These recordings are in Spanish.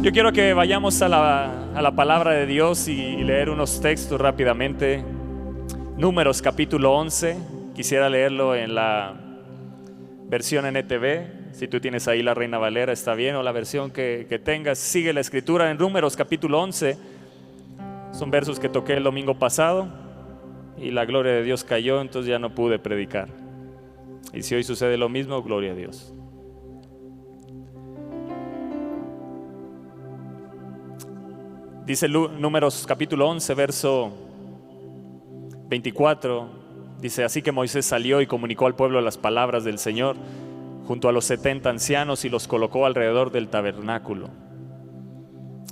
Yo quiero que vayamos a la palabra de Dios y leer unos textos rápidamente. Números capítulo 11. Quisiera leerlo en la versión NTV. Si tú tienes ahí la Reina Valera, está bien, o la versión que tengas. Sigue la escritura en Números capítulo 11. Son versos que toqué el domingo pasado y la gloria de Dios cayó, entonces ya no pude predicar. Y si hoy sucede lo mismo, gloria a Dios. Dice Números capítulo 11, verso 24. Dice: así que Moisés salió y comunicó al pueblo las palabras del Señor junto a los 70 ancianos y los colocó alrededor del tabernáculo.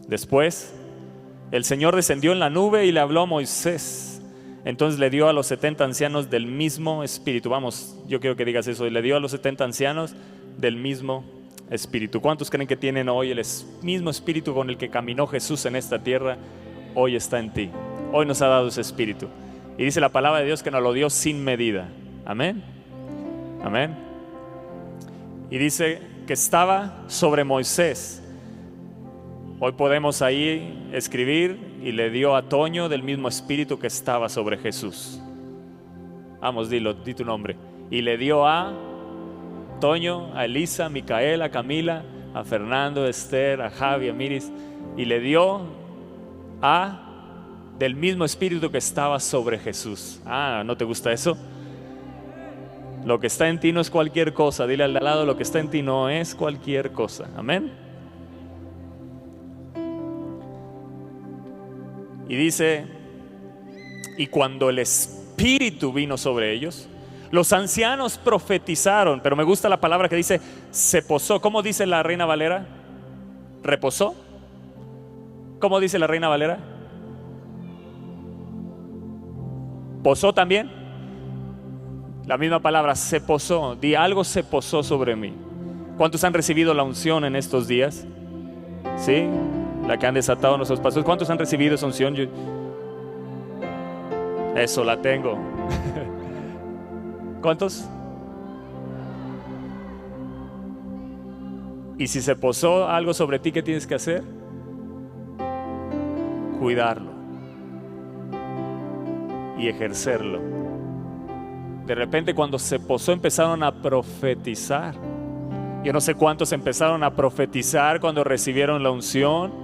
Después el Señor descendió en la nube y le habló a Moisés. Entonces le dio a los 70 ancianos del mismo espíritu. Vamos, yo quiero que digas eso. Le dio a los 70 ancianos del mismo espíritu. ¿Cuántos creen que tienen hoy el mismo espíritu con el que caminó Jesús en esta tierra? Hoy está en ti. Hoy nos ha dado ese espíritu. Y dice la palabra de Dios que nos lo dio sin medida. Amén. Amén. Y dice que estaba sobre Moisés. Hoy podemos ahí escribir: y le dio a Toño del mismo espíritu que estaba sobre Jesús. Vamos, dilo, di tu nombre. Y le dio a Toño, a Elisa, a Micaela, a Camila, a Fernando, a Esther, a Javi, a Miris. Y le dio del mismo espíritu que estaba sobre Jesús. ¿No te gusta eso? Lo que está en ti no es cualquier cosa. Dile al de al lado: lo que está en ti no es cualquier cosa. Amén. Y dice: y cuando el Espíritu vino sobre ellos, los ancianos profetizaron. Pero me gusta la palabra que dice se posó. ¿Cómo dice la Reina Valera? ¿Reposó? ¿Cómo dice la Reina Valera? ¿Posó también? La misma palabra, se posó. Di: algo se posó sobre mí. ¿Cuántos han recibido la unción en estos días? ¿Sí? La que han desatado nuestros pastores. ¿Cuántos han recibido esa unción? Eso la tengo. ¿Cuántos? Y si se posó algo sobre ti, ¿qué tienes que hacer? Cuidarlo y ejercerlo. De repente, cuando se posó, empezaron a profetizar. Yo no sé cuántos empezaron a profetizar cuando recibieron la unción.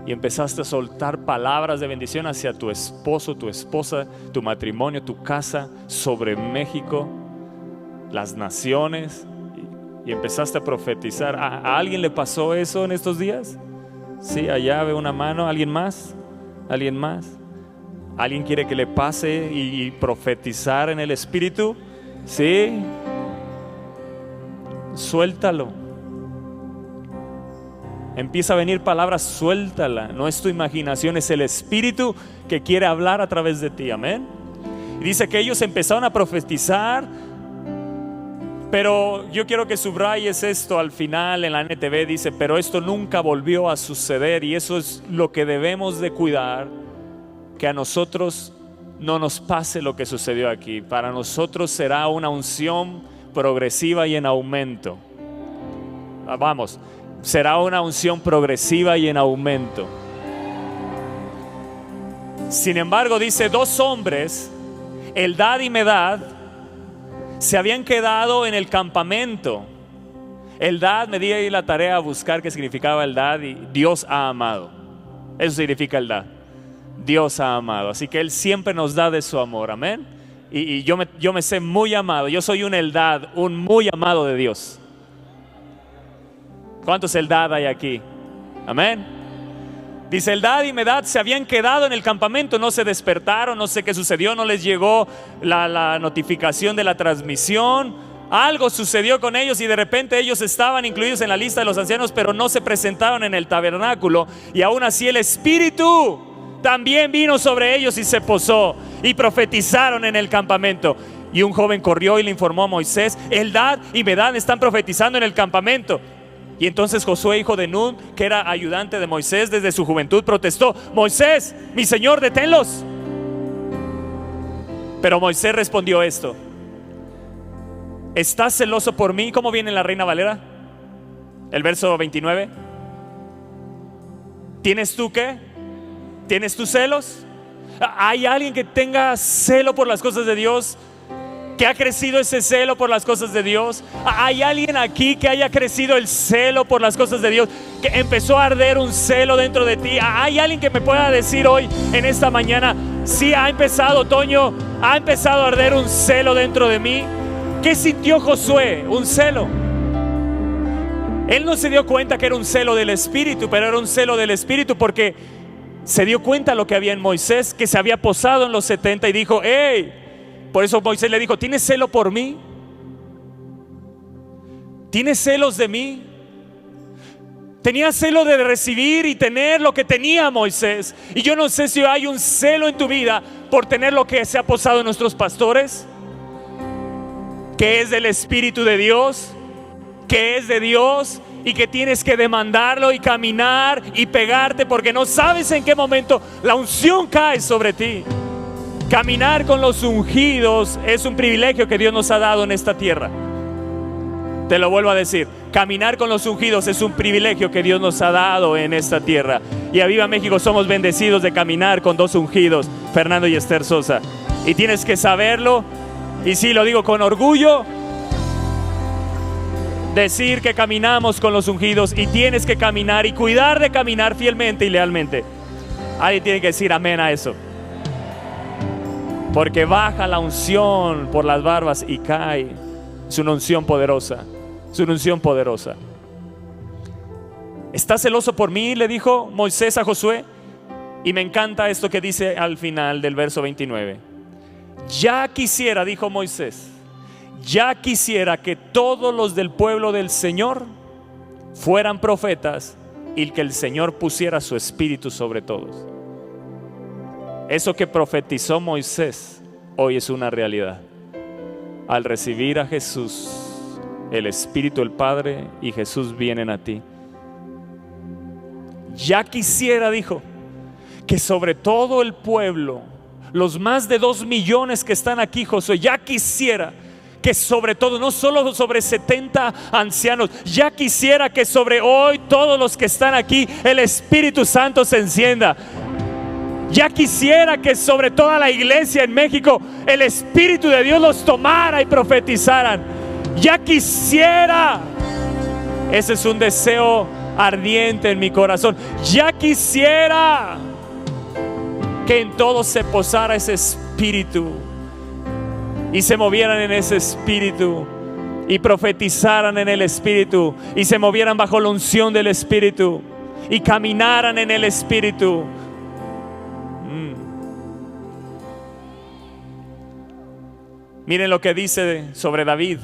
Y empezaste a soltar palabras de bendición hacia tu esposo, tu esposa, tu matrimonio, tu casa, sobre México, las naciones. Y empezaste a profetizar. ¿A alguien le pasó eso en estos días? Sí, allá veo una mano. ¿Alguien más? ¿Alguien más? ¿Alguien quiere que le pase y profetizar en el Espíritu? Sí. Suéltalo. Empieza a venir palabras, suéltala. No es tu imaginación, es el Espíritu que quiere hablar a través de ti. Amén. Y dice que ellos empezaron a profetizar. Pero yo quiero que subrayes esto al final en la NTV. Dice: pero esto nunca volvió a suceder. Y eso es lo que debemos de cuidar, que a nosotros no nos pase lo que sucedió aquí. Para nosotros será una unción progresiva y en aumento. Vamos, será una unción progresiva y en aumento. Sin embargo, dice: 2 hombres, Eldad y Medad, se habían quedado en el campamento. Eldad, me di ahí la tarea a buscar qué significaba Eldad, y Dios ha amado. Eso significa Eldad. Dios ha amado. Así que Él siempre nos da de su amor. Amén. Y yo me sé muy amado. Yo soy un Eldad, un muy amado de Dios. ¿Cuántos Eldad hay aquí? Amén. Dice: Eldad y Medad se habían quedado en el campamento, no se despertaron, no sé qué sucedió, no les llegó la notificación de la transmisión. Algo sucedió con ellos y de repente ellos estaban incluidos en la lista de los ancianos, pero no se presentaron en el tabernáculo. Y aún así el Espíritu también vino sobre ellos y se posó, y profetizaron en el campamento. Y un joven corrió y le informó a Moisés: Eldad y Medad están profetizando en el campamento. Y entonces Josué, hijo de Nun, que era ayudante de Moisés desde su juventud, protestó: Moisés, mi señor, deténlos. Pero Moisés respondió esto: ¿estás celoso por mí? ¿Cómo viene la Reina Valera? El verso 29. ¿Tienes tú qué? ¿Tienes tus celos? ¿Hay alguien que tenga celo por las cosas de Dios? ¿Que ha crecido ese celo por las cosas de Dios? ¿Hay alguien aquí que haya crecido el celo por las cosas de Dios? ¿Que empezó a arder un celo dentro de ti? ¿Hay alguien que me pueda decir hoy, en esta mañana, sí, ha empezado, Toño, ha empezado a arder un celo dentro de mí? ¿Qué sintió Josué? Un celo. Él no se dio cuenta que era un celo del Espíritu, pero era un celo del Espíritu porque se dio cuenta lo que había en Moisés, que se había posado en los 70 y dijo, hey, por eso Moisés le dijo, ¿tienes celo por mí? ¿Tienes celos de mí? Tenía celo de recibir y tener lo que tenía Moisés. Y yo no sé si hay un celo en tu vida por tener lo que se ha posado en nuestros pastores, que es del Espíritu de Dios, que es de Dios, y que tienes que demandarlo y caminar y pegarte porque no sabes en qué momento la unción cae sobre ti. Caminar con los ungidos es un privilegio que Dios nos ha dado en esta tierra. Te lo vuelvo a decir, caminar con los ungidos es un privilegio que Dios nos ha dado en esta tierra. Y a Viva México somos bendecidos de caminar con dos ungidos, Fernando y Esther Sosa. Y tienes que saberlo, y sí, lo digo con orgullo, decir que caminamos con los ungidos, y tienes que caminar y cuidar de caminar fielmente y lealmente. Alguien tiene que decir amén a eso. Porque baja la unción por las barbas y cae. Es una unción poderosa. Es una unción poderosa. ¿Estás celoso por mí?, le dijo Moisés a Josué. Y me encanta esto que dice al final del verso 29. Ya quisiera, dijo Moisés, ya quisiera que todos los del pueblo del Señor fueran profetas y que el Señor pusiera su espíritu sobre todos. Eso que profetizó Moisés hoy es una realidad. Al recibir a Jesús, el Espíritu del Padre y Jesús vienen a ti. Ya quisiera, dijo, que sobre todo el pueblo, los más de 2 millones que están aquí, Josué, ya quisiera que sobre todo, no solo sobre 70 ancianos, ya quisiera que sobre hoy todos los que están aquí el Espíritu Santo se encienda. Ya quisiera que sobre toda la iglesia en México el Espíritu de Dios los tomara y profetizaran. Ya quisiera. Ese es un deseo ardiente en mi corazón. Ya quisiera que en todos se posara ese Espíritu y se movieran en ese Espíritu y profetizaran en el Espíritu y se movieran bajo la unción del Espíritu y caminaran en el Espíritu. Miren lo que dice sobre David.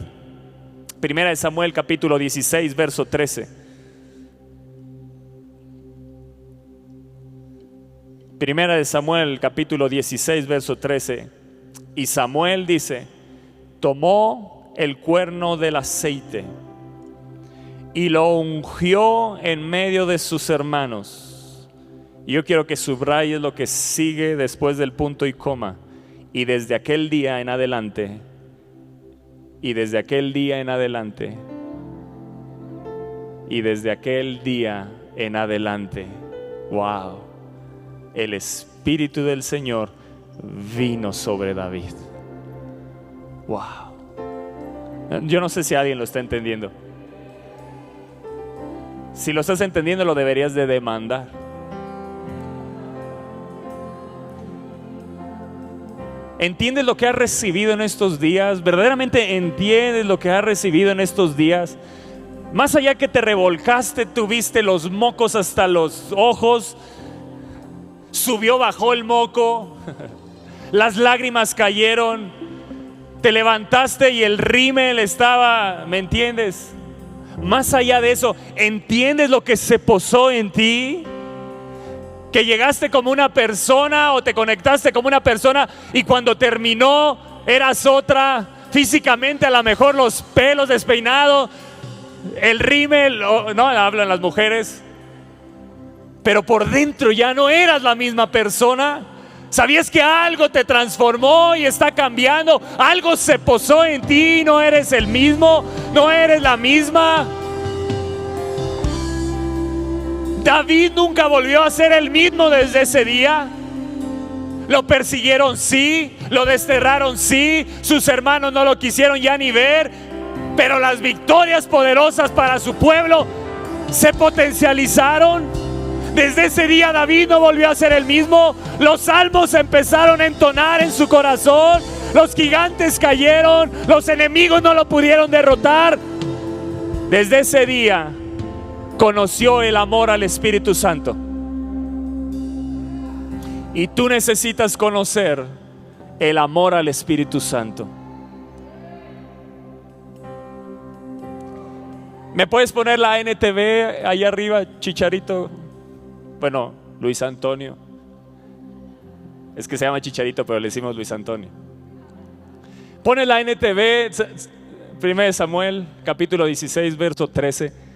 Primera de Samuel capítulo 16 verso 13. Primera de Samuel capítulo 16 verso 13. Y Samuel dice, tomó el cuerno del aceite y lo ungió en medio de sus hermanos. Y yo quiero que subrayes lo que sigue después del punto y coma. Y desde aquel día en adelante, y desde aquel día en adelante, y desde aquel día en adelante, wow, el Espíritu del Señor vino sobre David. Wow. Yo no sé si alguien lo está entendiendo. Si lo estás entendiendo, lo deberías de demandar. ¿Entiendes lo que has recibido en estos días? ¿Verdaderamente entiendes lo que has recibido en estos días? Más allá que te revolcaste, tuviste los mocos hasta los ojos, subió, bajó el moco, las lágrimas cayeron, te levantaste y el rímel estaba, ¿me entiendes? Más allá de eso, ¿entiendes lo que se posó en ti? Que llegaste como una persona o te conectaste como una persona y cuando terminó eras otra. Físicamente a lo mejor los pelos despeinados, el rímel, no hablan las mujeres, pero por dentro ya no eras la misma persona. ¿Sabías que algo te transformó y está cambiando? Algo se posó en ti, no eres el mismo, no eres la misma. David nunca volvió a ser el mismo desde ese día. Lo persiguieron, sí. Lo desterraron, sí. Sus hermanos no lo quisieron ya ni ver. Pero las victorias poderosas para su pueblo se potencializaron. Desde ese día David no volvió a ser el mismo. Los salmos empezaron a entonar en su corazón. Los gigantes cayeron. Los enemigos no lo pudieron derrotar. Desde ese día conoció el amor al Espíritu Santo. Y tú necesitas conocer el amor al Espíritu Santo. ¿Me puedes poner la NTV ahí arriba, Chicharito? Bueno, Luis Antonio. Es que se llama Chicharito, pero le decimos Luis Antonio. Pone la NTV, 1 Samuel, capítulo 16, verso 13.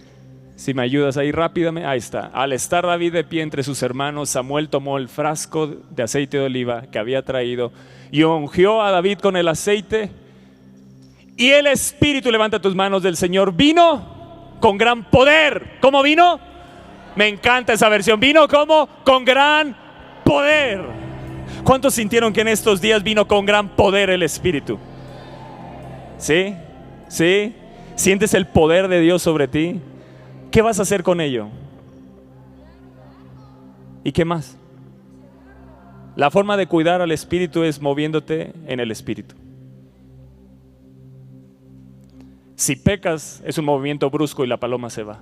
Si me ayudas ahí rápidamente. Ahí está. Al estar David de pie entre sus hermanos, Samuel tomó el frasco de aceite de oliva que había traído y ungió a David con el aceite. Y el Espíritu, levanta tus manos, del Señor vino con gran poder. ¿Cómo vino? Me encanta esa versión. Vino como con gran poder. ¿Cuántos sintieron que en estos días vino con gran poder el Espíritu? ¿Sí? ¿Sí? ¿Sientes el poder de Dios sobre ti? ¿Qué vas a hacer con ello? ¿Y qué más? La forma de cuidar al Espíritu es moviéndote en el Espíritu. Si pecas, es un movimiento brusco y la paloma se va.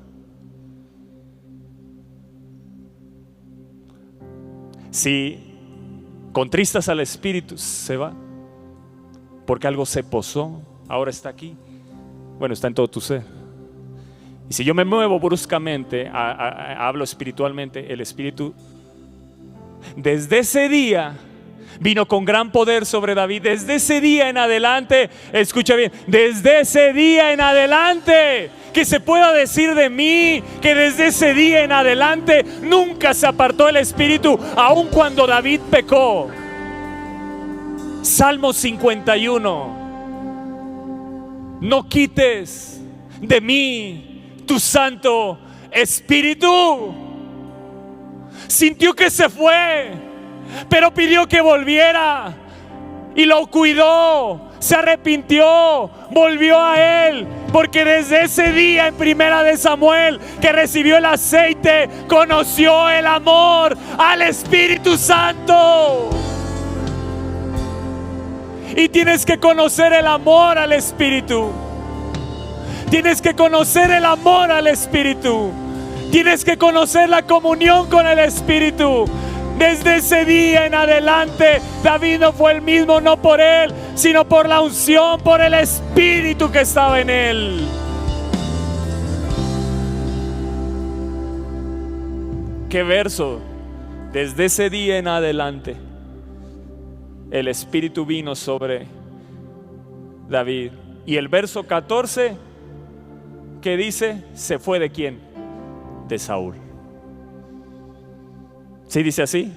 Si contristas al Espíritu, se va. Porque algo se posó, ahora está aquí. Bueno, está en todo tu ser. Y si yo me muevo bruscamente, hablo espiritualmente, el Espíritu, desde ese día, vino con gran poder sobre David. Desde ese día en adelante, escucha bien, desde ese día en adelante, que se pueda decir de mí, que desde ese día en adelante, nunca se apartó el Espíritu, aun cuando David pecó. Salmo 51. No quites de mí tu Santo Espíritu. Sintió que se fue, pero pidió que volviera y lo cuidó, se arrepintió, volvió a él, porque desde ese día en 1 Samuel que recibió el aceite, conoció el amor al Espíritu Santo. Y tienes que conocer el amor al Espíritu. Tienes que conocer el amor al Espíritu. Tienes que conocer la comunión con el Espíritu. Desde ese día en adelante, David no fue el mismo, no por él, sino por la unción, por el Espíritu que estaba en él. ¿Qué verso? Desde ese día en adelante, el Espíritu vino sobre David. Y el verso 14, ¿qué dice? ¿Se fue de quién? De Saúl. ¿Sí dice así?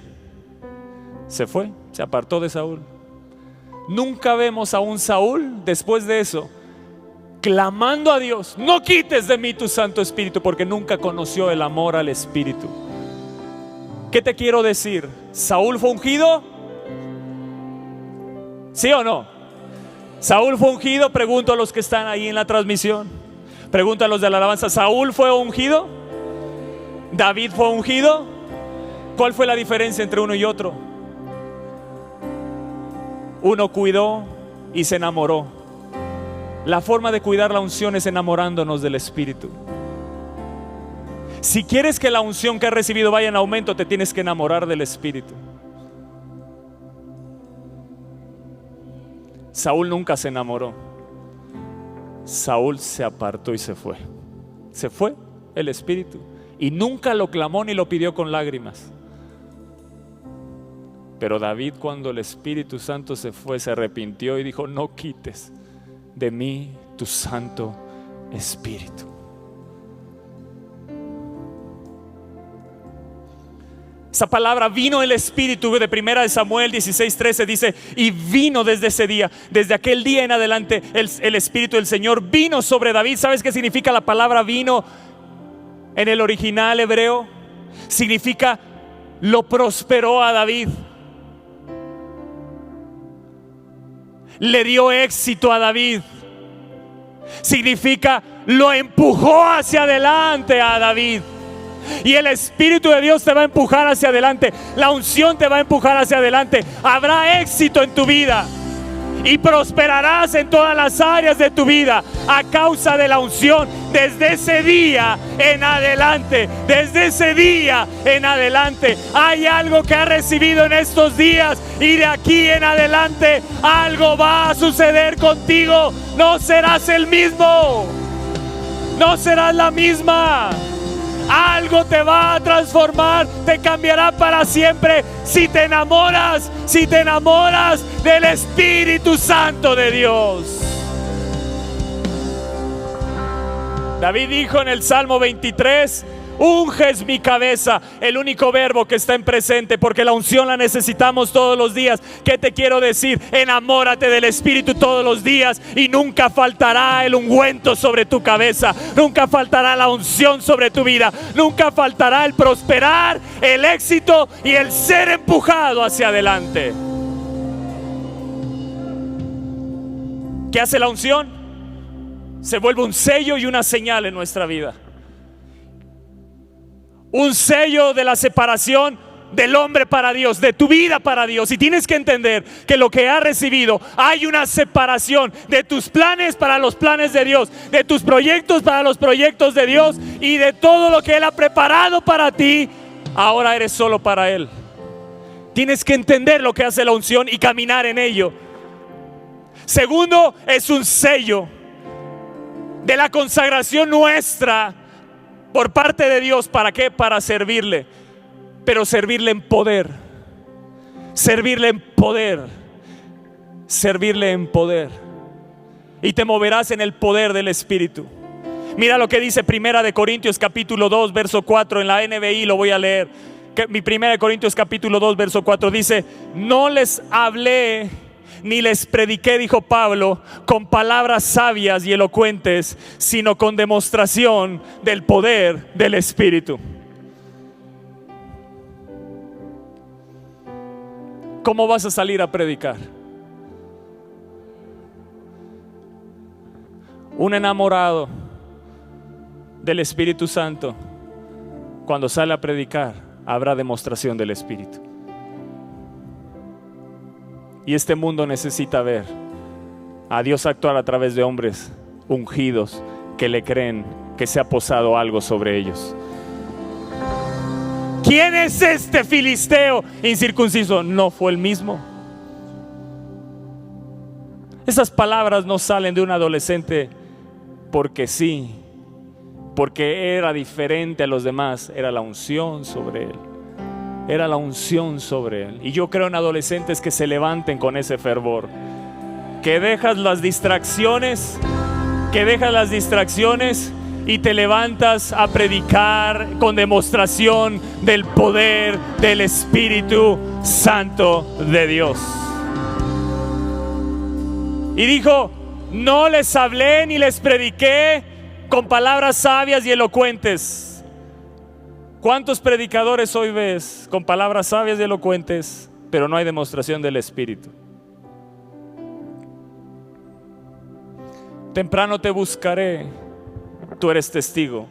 Se fue, se apartó de Saúl. Nunca vemos a un Saúl después de eso clamando a Dios: no quites de mí tu Santo Espíritu, porque nunca conoció el amor al Espíritu. ¿Qué te quiero decir? ¿Saúl fue ungido? ¿Sí o no? ¿Saúl fue ungido? Pregunto a los que están ahí en la transmisión. Pregunto a los de la alabanza: ¿Saúl fue ungido? ¿David fue ungido? ¿Cuál fue la diferencia entre uno y otro? Uno cuidó y se enamoró. La forma de cuidar la unción es enamorándonos del Espíritu. Si quieres que la unción que has recibido vaya en aumento, te tienes que enamorar del Espíritu. Saúl nunca se enamoró. Saúl se apartó y se fue. Se fue el Espíritu. Y nunca lo clamó ni lo pidió con lágrimas. Pero David, cuando el Espíritu Santo se fue, se arrepintió y dijo: no quites de mí tu Santo Espíritu. Esa palabra vino el Espíritu de 1 Samuel 16:13 dice: y vino desde ese día, desde aquel día en adelante, el Espíritu del Señor vino sobre David. ¿Sabes qué significa la palabra vino en el original hebreo? significa lo prosperó a David. Le dio éxito a David. Significa lo empujó hacia adelante a David. Y el Espíritu de Dios te va a empujar hacia adelante. La unción te va a empujar hacia adelante. Habrá éxito en tu vida y prosperarás en todas las áreas de tu vida a causa de la unción. Desde ese día en adelante, desde ese día en adelante, hay algo que has recibido en estos días, y de aquí en adelante algo va a suceder contigo. No serás el mismo, no serás la misma. Algo te va a transformar, te cambiará para siempre si te enamoras del Espíritu Santo de Dios. David dijo en el Salmo 23: unges mi cabeza. El único verbo que está en presente, porque la unción la necesitamos todos los días. ¿Qué te quiero decir? Enamórate del Espíritu todos los días y nunca faltará el ungüento sobre tu cabeza. Nunca faltará la unción sobre tu vida. Nunca faltará el prosperar, el éxito y el ser empujado hacia adelante. ¿Qué hace la unción? Se vuelve un sello y una señal en nuestra vida. Un sello de la separación del hombre para Dios, de tu vida para Dios. Y tienes que entender que lo que has recibido, hay una separación de tus planes para los planes de Dios, de tus proyectos para los proyectos de Dios, y de todo lo que Él ha preparado para ti, ahora eres solo para Él. Tienes que entender lo que hace la unción y caminar en ello. Segundo, es un sello de la consagración nuestra por parte de Dios. ¿Para qué? Para servirle, pero servirle en poder. Servirle en poder. Servirle en poder. Y te moverás en el poder del Espíritu. Mira lo que dice 1 Corintios capítulo 2 verso 4 en la NBI, lo voy a leer. Mi 1 Corintios capítulo 2 verso 4 dice: no les hablé ni les prediqué, dijo Pablo, con palabras sabias y elocuentes, sino con demostración del poder del Espíritu. ¿Cómo vas a salir a predicar? Un enamorado del Espíritu Santo, cuando sale a predicar, habrá demostración del Espíritu. Y este mundo necesita ver a Dios actuar a través de hombres ungidos que le creen que se ha posado algo sobre ellos. ¿Quién es este filisteo incircunciso? ¿No fue el mismo? Esas palabras no salen de un adolescente porque sí, porque era diferente a los demás. Era la unción sobre él. Era la unción sobre él. Y yo creo en adolescentes que se levanten con ese fervor, que dejas las distracciones, y te levantas a predicar con demostración del poder del Espíritu Santo de Dios. Y dijo: no les hablé ni les prediqué con palabras sabias y elocuentes. ¿Cuántos predicadores hoy ves con palabras sabias y elocuentes, pero no hay demostración del Espíritu? Temprano te buscaré. Tú eres testigo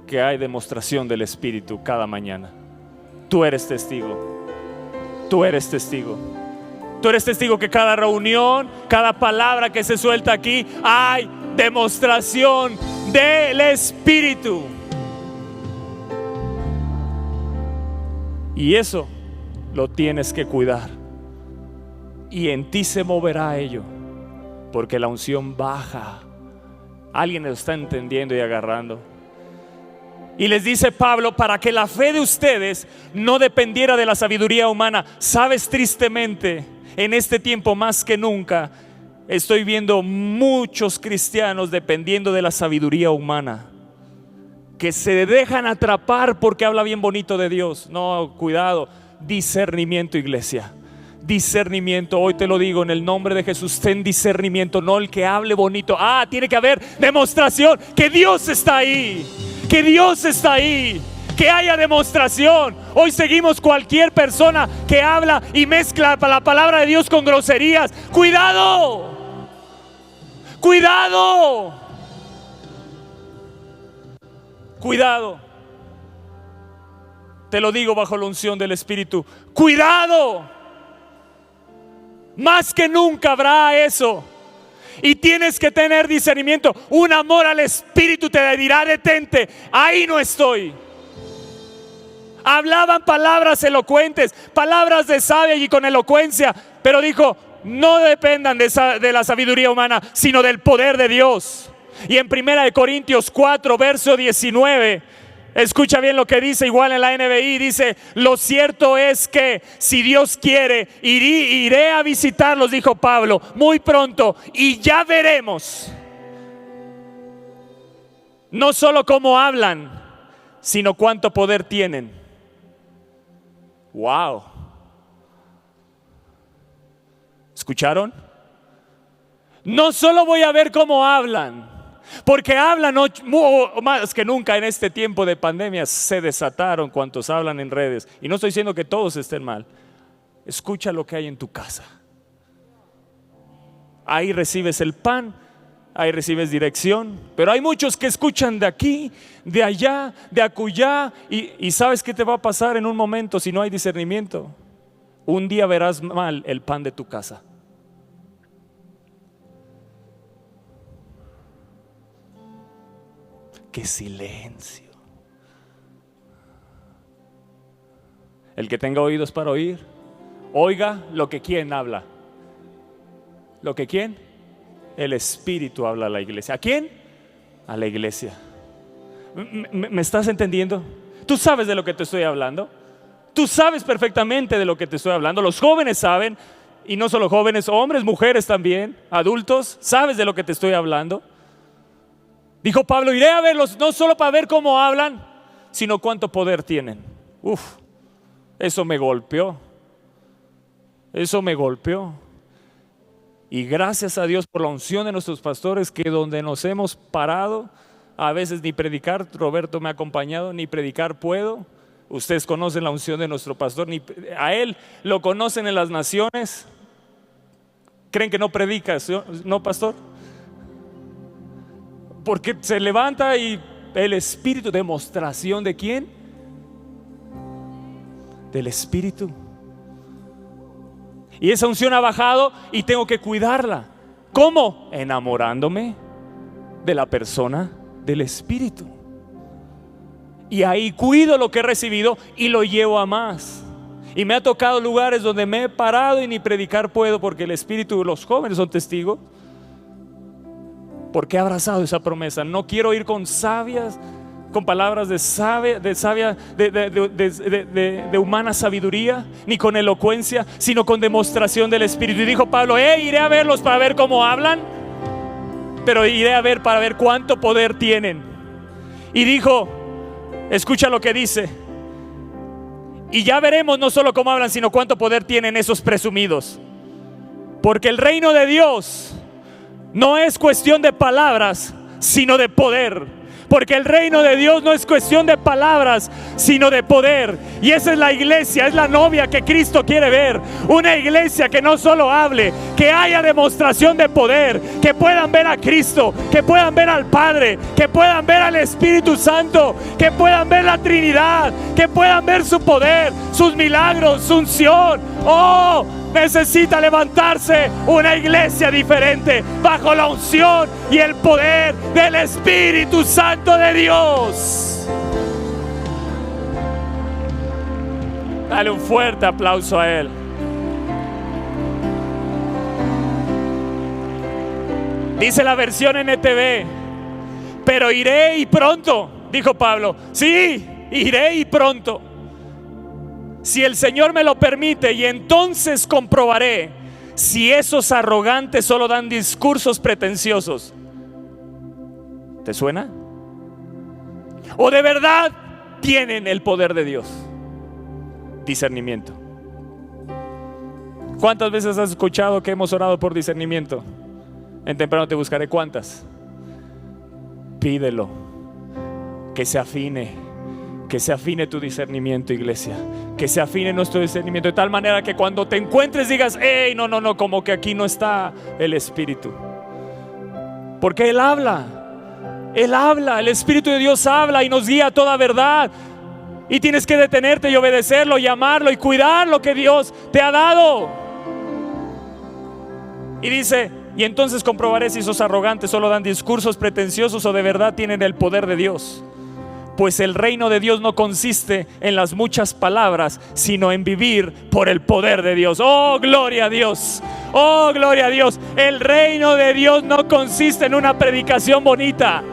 que hay demostración del Espíritu cada mañana. Tú eres testigo. Tú eres testigo. Tú eres testigo que cada reunión, cada palabra que se suelta aquí, hay demostración del Espíritu. Y eso lo tienes que cuidar. Y en ti se moverá ello, porque la unción baja. Alguien lo está entendiendo y agarrando. Y les dice Pablo: para que la fe de ustedes no dependiera de la sabiduría humana. Sabes, tristemente, en este tiempo más que nunca, estoy viendo muchos cristianos dependiendo de la sabiduría humana, que se dejan atrapar porque habla bien bonito de Dios. No, cuidado. Discernimiento, iglesia. Discernimiento. Hoy te lo digo en el nombre de Jesús. Ten discernimiento, no el que hable bonito. Tiene que haber demostración que Dios está ahí. Que Dios está ahí. que haya demostración. Hoy seguimos cualquier persona que habla y mezcla la palabra de Dios con groserías. ¡Cuidado! ¡Cuidado! ¡Cuidado! Te lo digo bajo la unción del Espíritu. ¡Cuidado! Más que nunca habrá eso. Y tienes que tener discernimiento. Un amor al Espíritu te dirá: detente, ahí no estoy. Hablaban palabras elocuentes, palabras de sabia y con elocuencia, pero dijo: no dependan de la sabiduría humana, sino del poder de Dios. Y en 1 Corintios 4, verso 19, escucha bien lo que dice, igual en la NBI, dice: lo cierto es que si Dios quiere, iré a visitarlos, dijo Pablo, muy pronto, y ya veremos no solo cómo hablan, sino cuánto poder tienen. Wow. ¿Escucharon? No solo voy a ver cómo hablan, porque hablan más que nunca en este tiempo de pandemia. Se desataron cuantos hablan en redes. Y no estoy diciendo que todos estén mal. Escucha lo que hay en tu casa. Ahí recibes el pan, ahí recibes dirección. Pero hay muchos que escuchan de aquí, de allá, de acullá. Y ¿sabes qué te va a pasar en un momento si no hay discernimiento? Un día verás mal el pan de tu casa. ¡Qué silencio! El que tenga oídos para oír, oiga lo que quién habla. ¿Lo que quién? El Espíritu habla a la iglesia. ¿A quién? A la iglesia. ¿Me estás entendiendo? Tú sabes de lo que te estoy hablando. Tú sabes perfectamente de lo que te estoy hablando. Los jóvenes saben, y no solo jóvenes, hombres, mujeres también, adultos, sabes de lo que te estoy hablando. Dijo Pablo: iré a verlos no solo para ver cómo hablan, sino cuánto poder tienen. Eso me golpeó. Eso me golpeó. Y gracias a Dios por la unción de nuestros pastores, que donde nos hemos parado, a veces ni predicar, Roberto me ha acompañado, ni predicar puedo. Ustedes conocen la unción de nuestro pastor, a él lo conocen en las naciones. ¿Creen que no predica, no, pastor? Porque se levanta y el Espíritu, demostración de quién? Del Espíritu. Y esa unción ha bajado y tengo que cuidarla. ¿Cómo? Enamorándome de la persona del Espíritu. Y ahí cuido lo que he recibido y lo llevo a más. Y me ha tocado lugares donde me he parado y ni predicar puedo, porque el Espíritu, los jóvenes son testigos, porque he abrazado esa promesa. No quiero ir con sabias, con palabras de humana sabiduría, ni con elocuencia, sino con demostración del Espíritu. Y dijo Pablo: iré a verlos para ver cómo hablan, pero iré a ver para ver cuánto poder tienen. Y dijo, escucha lo que dice: y ya veremos no solo cómo hablan, sino cuánto poder tienen esos presumidos. Porque el reino de Dios no es cuestión de palabras, sino de poder. Porque el reino de Dios no es cuestión de palabras, sino de poder. Y esa es la iglesia, es la novia que Cristo quiere ver. Una iglesia que no solo hable, que haya demostración de poder, que puedan ver a Cristo, que puedan ver al Padre, que puedan ver al Espíritu Santo, que puedan ver la Trinidad, que puedan ver su poder, sus milagros, su unción. Necesita levantarse una iglesia diferente, bajo la unción y el poder del Espíritu Santo de Dios. Dale un fuerte aplauso a Él. Dice la versión NTV: pero iré y pronto, dijo Pablo. Sí, iré y pronto, si el Señor me lo permite, y entonces comprobaré si esos arrogantes solo dan discursos pretenciosos. ¿Te suena? ¿O de verdad tienen el poder de Dios? Discernimiento. ¿Cuántas veces has escuchado que hemos orado por discernimiento? En temprano te buscaré. ¿Cuántas? Pídelo, que se afine, Que se afine tu discernimiento, iglesia. Que se afine nuestro discernimiento de tal manera que cuando te encuentres digas: hey, no, como que aquí no está el Espíritu. Porque Él habla, el Espíritu de Dios habla y nos guía a toda verdad. Y tienes que detenerte y obedecerlo y amarlo y cuidar lo que Dios te ha dado. Y dice: y entonces comprobaré si esos arrogantes solo dan discursos pretenciosos o de verdad tienen el poder de Dios. Pues el reino de Dios no consiste en las muchas palabras, sino en vivir por el poder de Dios. ¡Oh, gloria a Dios! ¡Oh, gloria a Dios! El reino de Dios no consiste en una predicación bonita.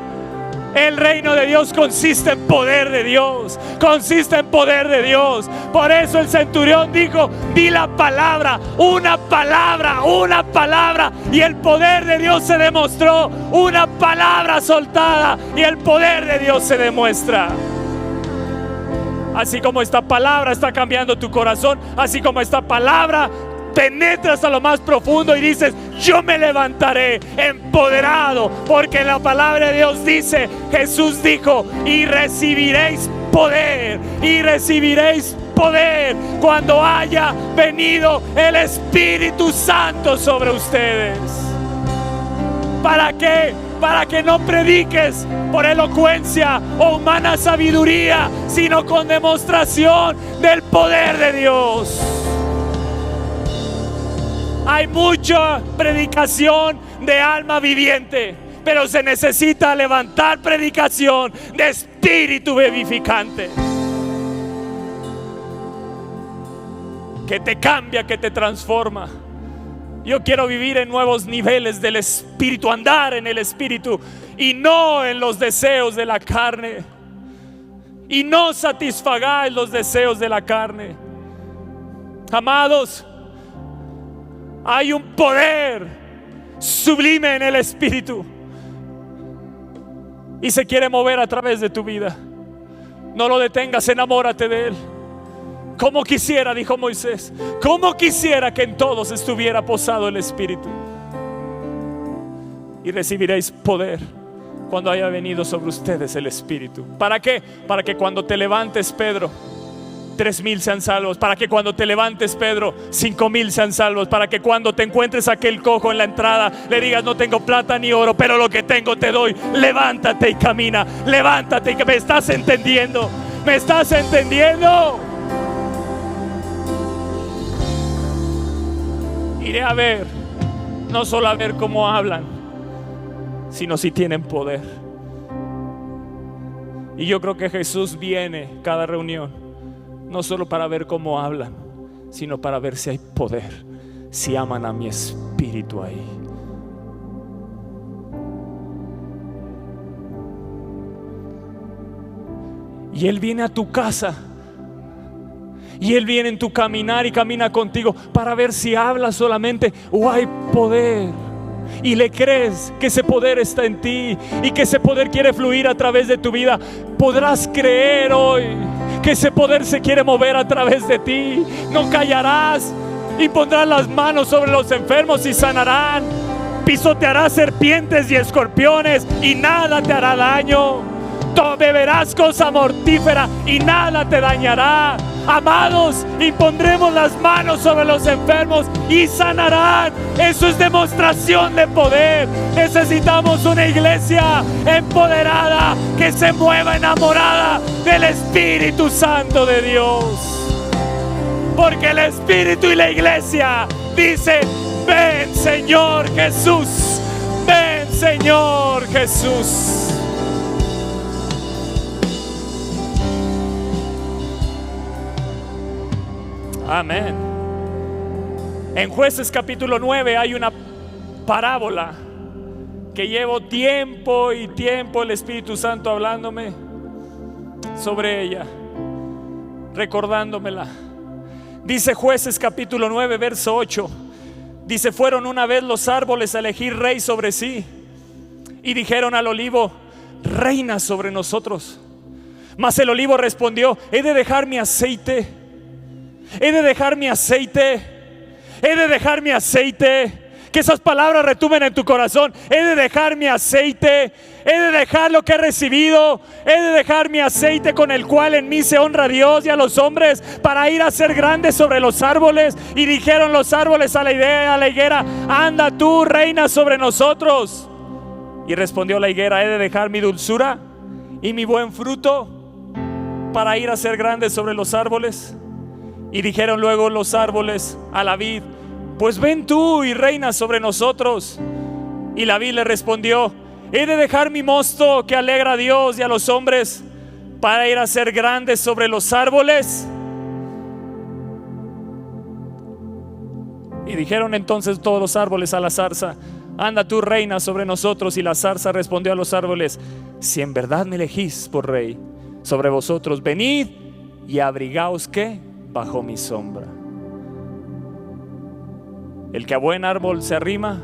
El reino de Dios consiste en poder de Dios. Consiste en poder de Dios. Por eso el centurión dijo: di la palabra, una palabra. Y el poder de Dios se demostró. Una palabra soltada y el poder de Dios se demuestra. Así como esta palabra está cambiando tu corazón, así como esta palabra penetra hasta lo más profundo y dices: yo me levantaré empoderado, porque la palabra de Dios dice, Jesús dijo: y recibiréis poder cuando haya venido el Espíritu Santo sobre ustedes. ¿Para qué? Para que no prediques por elocuencia o humana sabiduría, sino con demostración del poder de Dios. Hay mucha predicación de alma viviente, pero se necesita levantar predicación de espíritu vivificante, que te cambia, que te transforma. Yo quiero vivir en nuevos niveles del Espíritu, andar en el Espíritu y no en los deseos de la carne. Y no satisfagáis los deseos de la carne. Amados, hay un poder sublime en el Espíritu y se quiere mover a través de tu vida. No lo detengas, enamórate de Él. Como quisiera, dijo Moisés, como quisiera que en todos estuviera posado el Espíritu. Y recibiréis poder cuando haya venido sobre ustedes el Espíritu. ¿Para qué? Para que cuando te levantes, Pedro, 3,000 sean salvos. Para que cuando te levantes, Pedro, 5,000 sean salvos. Para que cuando te encuentres aquel cojo en la entrada, le digas: no tengo plata ni oro, pero lo que tengo te doy. Levántate y camina. Levántate y ¿me estás entendiendo? ¿Me estás entendiendo? Iré a ver, no solo a ver cómo hablan, sino si tienen poder. Y yo creo que Jesús viene cada reunión no solo para ver cómo hablan, sino para ver si hay poder, si aman a mi Espíritu ahí. Y Él viene a tu casa, y Él viene en tu caminar y camina contigo para ver si hablas solamente o hay poder. Y le crees que ese poder está en ti y que ese poder quiere fluir a través de tu vida. Podrás creer hoy que ese poder se quiere mover a través de ti. No callarás y pondrás las manos sobre los enfermos y sanarán. Pisotearás serpientes y escorpiones y nada te hará daño. Beberás cosa mortífera y nada te dañará. Amados, impondremos las manos sobre los enfermos y sanarán. Eso es demostración de poder. Necesitamos una iglesia empoderada, que se mueva enamorada del Espíritu Santo de Dios. Porque el Espíritu y la iglesia dicen: ven, Señor Jesús. Ven, Señor Jesús. Amén. En Jueces capítulo 9 hay una parábola que llevo tiempo y tiempo el Espíritu Santo hablándome sobre ella, recordándomela. Dice Jueces capítulo 9 verso 8. Dice: fueron una vez los árboles a elegir rey sobre sí, y dijeron al olivo: reina sobre nosotros. Mas el olivo respondió: he de dejar mi aceite. He de dejar mi aceite que esas palabras retumben en tu corazón. He de dejar mi aceite, he de dejar lo que he recibido, he de dejar mi aceite con el cual en mí se honra a Dios y a los hombres, para ir a ser grandes sobre los árboles. Y dijeron los árboles a la higuera: anda tú, reina sobre nosotros. Y respondió la higuera: he de dejar mi dulzura y mi buen fruto para ir a ser grandes sobre los árboles. Y dijeron luego los árboles a la vid: pues ven tú y reina sobre nosotros. Y la vid le respondió: he de dejar mi mosto que alegra a Dios y a los hombres para ir a ser grandes sobre los árboles. Y dijeron entonces todos los árboles a la zarza: anda tú, reina sobre nosotros. Y la zarza respondió a los árboles: si en verdad me elegís por rey sobre vosotros, venid y abrigaos ¿qué? Bajo mi sombra. El que a buen árbol se arrima,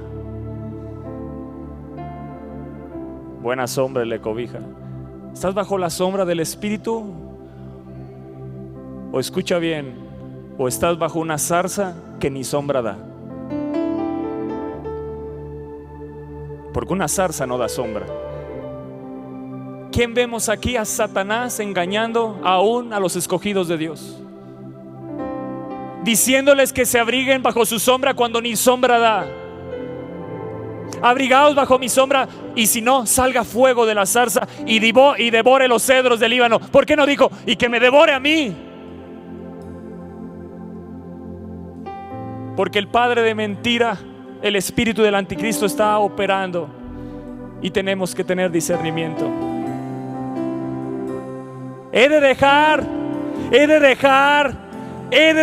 buena sombra le cobija. ¿Estás bajo la sombra del Espíritu? O escucha bien, o estás bajo una zarza que ni sombra da. Porque una zarza no da sombra. ¿Quién vemos aquí? A Satanás engañando aún a los escogidos de Dios, diciéndoles que se abriguen bajo su sombra cuando ni sombra da. Abrigaos bajo mi sombra, y si no, salga fuego de la zarza y devore los cedros del Líbano. ¿Por qué no dijo: y que me devore a mí? Porque el padre de mentira, el espíritu del anticristo, está operando, y tenemos que tener discernimiento. He de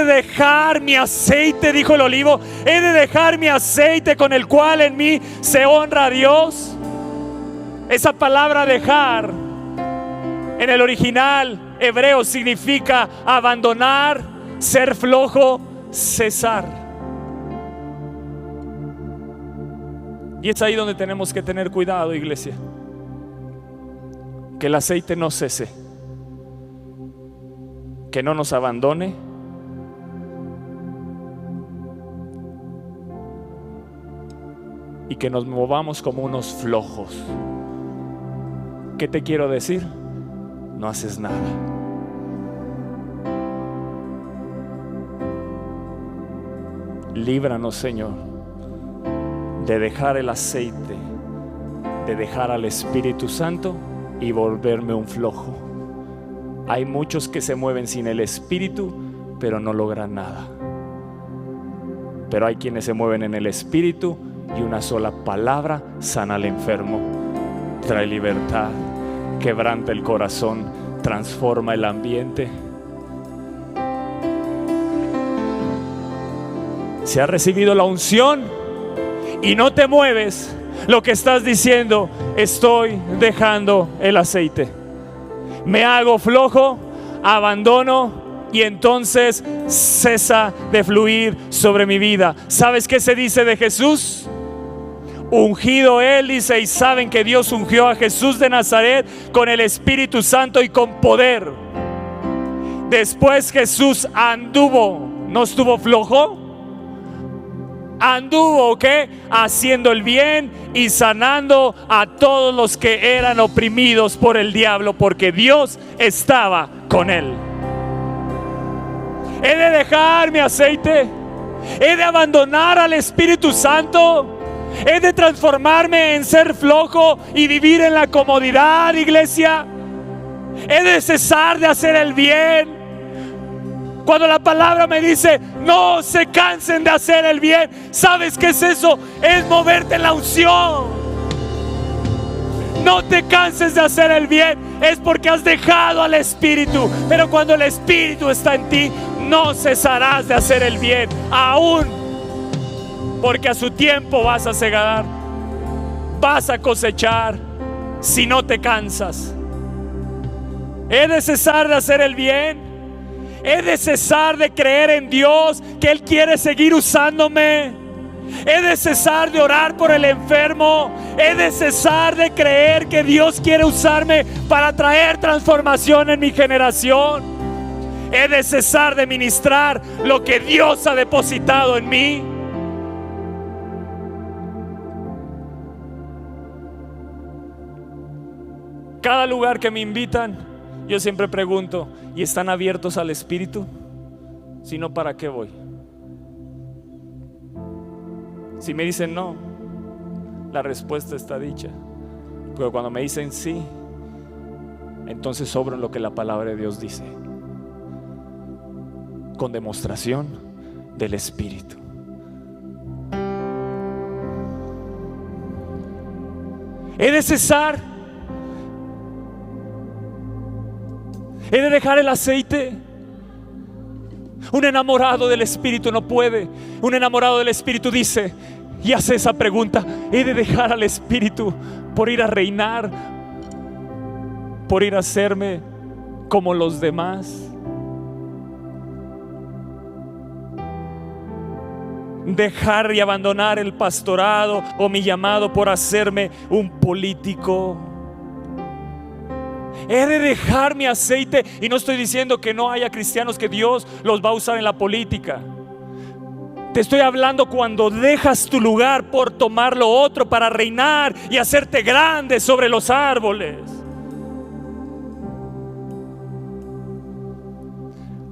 dejar mi aceite, dijo el olivo. He de dejar mi aceite con el cual en mí se honra a Dios. Esa palabra dejar en el original hebreo significa abandonar, ser flojo, cesar. Y es ahí donde tenemos que tener cuidado, iglesia, que el aceite no cese, que no nos abandone, y que nos movamos como unos flojos. ¿Qué te quiero decir? No haces nada. Líbranos, Señor, de dejar el aceite, de dejar al Espíritu Santo y volverme un flojo. Hay muchos que se mueven sin el Espíritu, pero no logran nada. Pero hay quienes se mueven en el Espíritu, y una sola palabra sana al enfermo, trae libertad, quebranta el corazón, transforma el ambiente. Si has recibido la unción y no te mueves, lo que estás diciendo: estoy dejando el aceite, me hago flojo, abandono, y entonces cesa de fluir sobre mi vida. ¿Sabes qué se dice de Jesús? Ungido él, dice, y saben que Dios ungió a Jesús de Nazaret con el Espíritu Santo y con poder. Después Jesús anduvo, no estuvo flojo, anduvo ¿qué? Haciendo el bien y sanando a todos los que eran oprimidos por el diablo, porque Dios estaba con él. He de dejar mi aceite, he de abandonar al Espíritu Santo, he de transformarme en ser flojo y vivir en la comodidad, iglesia. He de cesar de hacer el bien. Cuando la palabra me dice: no se cansen de hacer el bien, ¿sabes qué es eso? Es moverte en la unción. No te canses de hacer el bien, es porque has dejado al Espíritu. Pero cuando el Espíritu está en ti, no cesarás de hacer el bien, aún porque a su tiempo vas a segar, vas a cosechar si no te cansas. He de cesar de hacer el bien, he de cesar de creer en Dios, que Él quiere seguir usándome. He de cesar de orar por el enfermo, he de cesar de creer que Dios quiere usarme para traer transformación en mi generación. He de cesar de ministrar lo que Dios ha depositado en mí. cada lugar que me invitan, yo siempre pregunto: ¿y están abiertos al Espíritu? Si no, ¿para qué voy? Si me dicen no, la respuesta está dicha. Pero cuando me dicen sí, entonces obro en lo que la palabra de Dios dice, con demostración del Espíritu. He de cesar, he de dejar el aceite. Un enamorado del Espíritu no puede. Un enamorado del Espíritu dice y hace esa pregunta: he de dejar al Espíritu por ir a reinar, por ir a hacerme como los demás. Dejar y abandonar el pastorado o mi llamado por hacerme un político. He de dejar mi aceite. Y no estoy diciendo que no haya cristianos que Dios los va a usar en la política. Te estoy hablando cuando dejas tu lugar por tomar lo otro para reinar y hacerte grande sobre los árboles.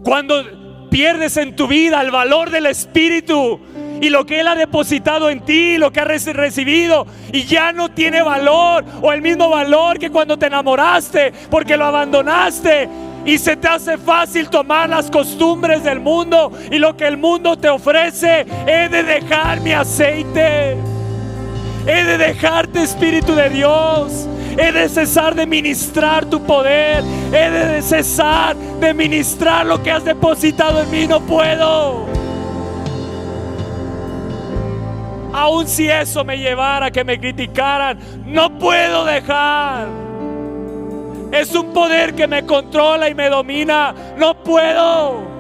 Cuando pierdes en tu vida el valor del Espíritu y lo que Él ha depositado en ti, lo que has recibido, y ya no tiene valor o el mismo valor que cuando te enamoraste, porque lo abandonaste y se te hace fácil tomar las costumbres del mundo y lo que el mundo te ofrece. He de dejar mi aceite, he de dejarte, Espíritu de Dios. He de cesar de ministrar tu poder, he de cesar de ministrar lo que has depositado en mí. No puedo. Aun si eso me llevara a que me criticaran, no puedo dejar. Es un poder que me controla y me domina. No puedo.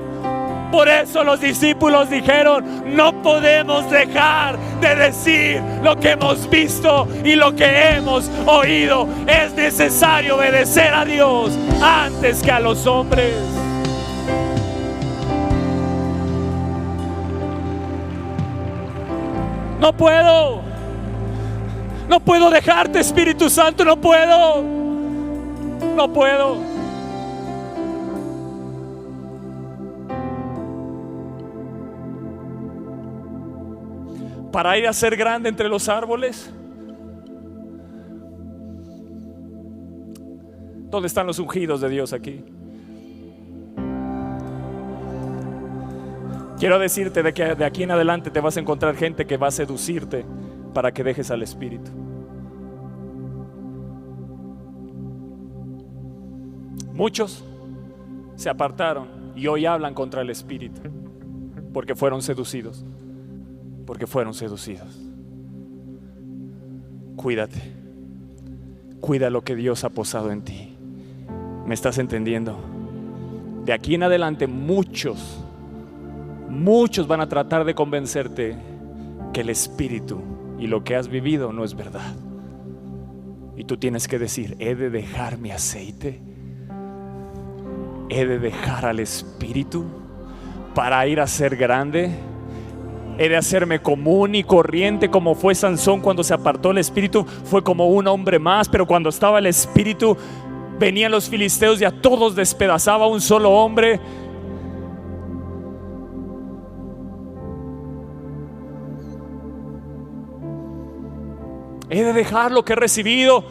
Por eso los discípulos dijeron: no podemos dejar de decir lo que hemos visto y lo que hemos oído. Es necesario obedecer a Dios antes que a los hombres. No puedo. No puedo dejarte, Espíritu Santo. No puedo. No puedo. Para ir a ser grande entre los árboles. ¿Dónde están los ungidos de Dios aquí? Quiero decirte de que de aquí en adelante te vas a encontrar gente que va a seducirte para que dejes al Espíritu. Muchos se apartaron y hoy hablan contra el Espíritu porque fueron seducidos. Porque fueron seducidos. Cuídate. Cuida lo que Dios ha posado en ti. ¿Me estás entendiendo? De aquí en adelante muchos van a tratar de convencerte que el Espíritu y lo que has vivido no es verdad. Y tú tienes que decir: he de dejar mi aceite, he de dejar al Espíritu para ir a ser grande. He de hacerme común y corriente como fue Sansón cuando se apartó el Espíritu. Fue como un hombre más, pero cuando estaba el Espíritu venían los filisteos y a todos despedazaba un solo hombre. He de dejar lo que he recibido,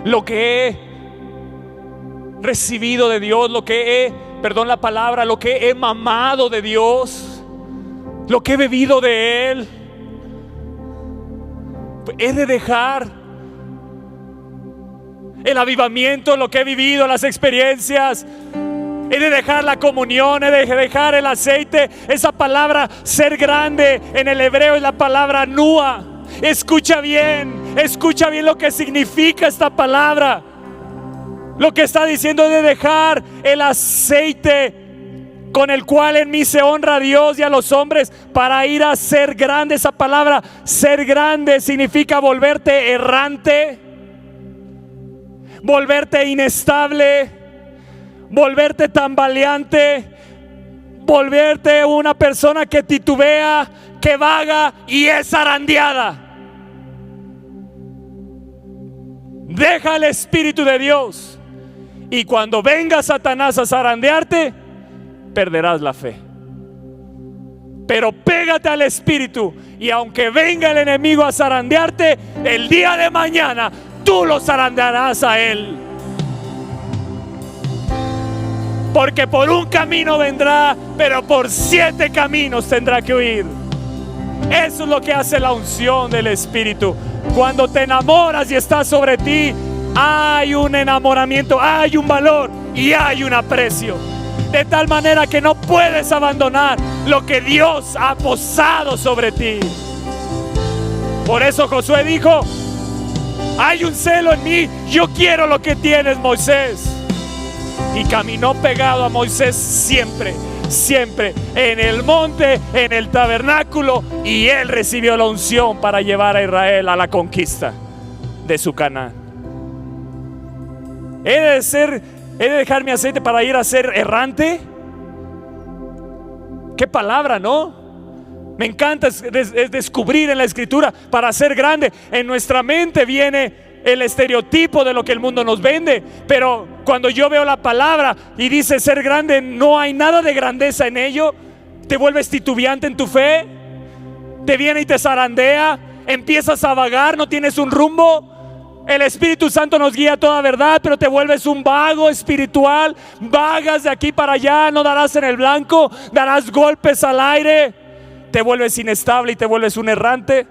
lo que he recibido de Dios, lo que lo que he mamado de Dios, lo que he bebido de Él. He de dejar el avivamiento, lo que he vivido, las experiencias. He de dejar la comunión, he de dejar el aceite. Esa palabra ser grande en el hebreo es la palabra nua. Escucha bien lo que significa esta palabra. Lo que está diciendo es de dejar el aceite con el cual en mí se honra a Dios y a los hombres para ir a ser grande. Esa palabra ser grande significa volverte errante, volverte inestable, volverte tambaleante, volverte una persona que titubea, que vaga y es zarandeada. Deja el Espíritu de Dios. Y cuando venga Satanás a zarandearte, perderás la fe. Pero pégate al Espíritu, y aunque venga el enemigo a zarandearte, el día de mañana tú lo zarandearás a él. Porque por un camino vendrá, pero por 7 caminos tendrá que huir. Eso es lo que hace la unción del Espíritu. Cuando te enamoras y está sobre ti, hay un enamoramiento, hay un valor y hay un aprecio. De tal manera que no puedes abandonar lo que Dios ha posado sobre ti. Por eso Josué dijo: hay un celo en mí, yo quiero lo que tienes, Moisés. Y caminó pegado a Moisés siempre, siempre, en el monte, en el tabernáculo, y él recibió la unción para llevar a Israel a la conquista de su Canaán. ¿He de dejar mi aceite para ir a ser errante? Qué palabra, ¿no? Me encanta es descubrir en la Escritura para ser grande. En nuestra mente viene el estereotipo de lo que el mundo nos vende, pero cuando yo veo la palabra y dice ser grande, no hay nada de grandeza en ello. Te vuelves titubeante en tu fe, te viene y te zarandea, empiezas a vagar, no tienes un rumbo. El Espíritu Santo nos guía a toda verdad, pero te vuelves un vago espiritual, vagas de aquí para allá, no darás en el blanco, darás golpes al aire, te vuelves inestable y te vuelves un errante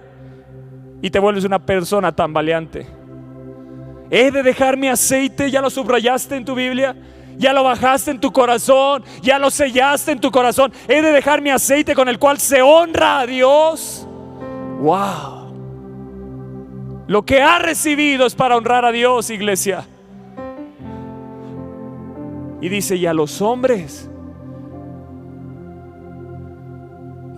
y te vuelves una persona tambaleante. ¿He de dejar mi aceite? ¿Ya lo subrayaste en tu Biblia? ¿Ya lo bajaste en tu corazón? ¿Ya lo sellaste en tu corazón? ¿He de dejar mi aceite con el cual se honra a Dios? ¡Wow! Lo que ha recibido es para honrar a Dios, iglesia. Y dice: y a los hombres,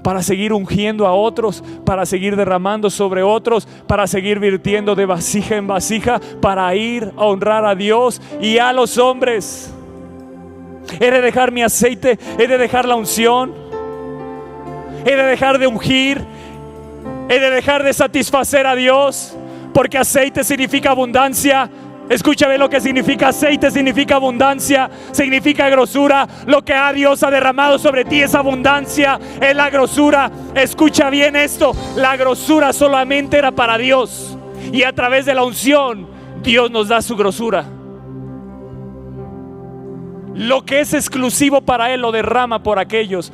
para seguir ungiendo a otros, para seguir derramando sobre otros, para seguir virtiendo de vasija en vasija, para ir a honrar a Dios. Y a los hombres, he de dejar mi aceite, he de dejar la unción, he de dejar de ungir, he de dejar de satisfacer a Dios, porque aceite significa abundancia. Escúchame lo que significa aceite: significa abundancia, significa grosura. Lo que Dios ha derramado sobre ti es abundancia, es la grosura. Escucha bien esto: la grosura solamente era para Dios, y a través de la unción Dios nos da su grosura. Lo que es exclusivo para Él lo derrama por aquellos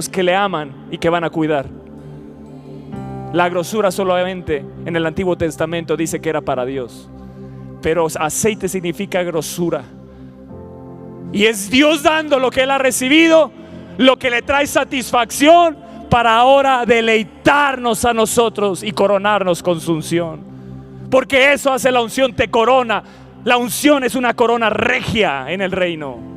que le aman y que van a cuidar. La grosura solamente en el Antiguo Testamento dice que era para Dios, pero aceite significa grosura. Y es Dios dando lo que Él ha recibido, lo que le trae satisfacción, para ahora deleitarnos a nosotros y coronarnos con su unción. Porque eso hace la unción, te corona. La unción es una corona regia en el reino.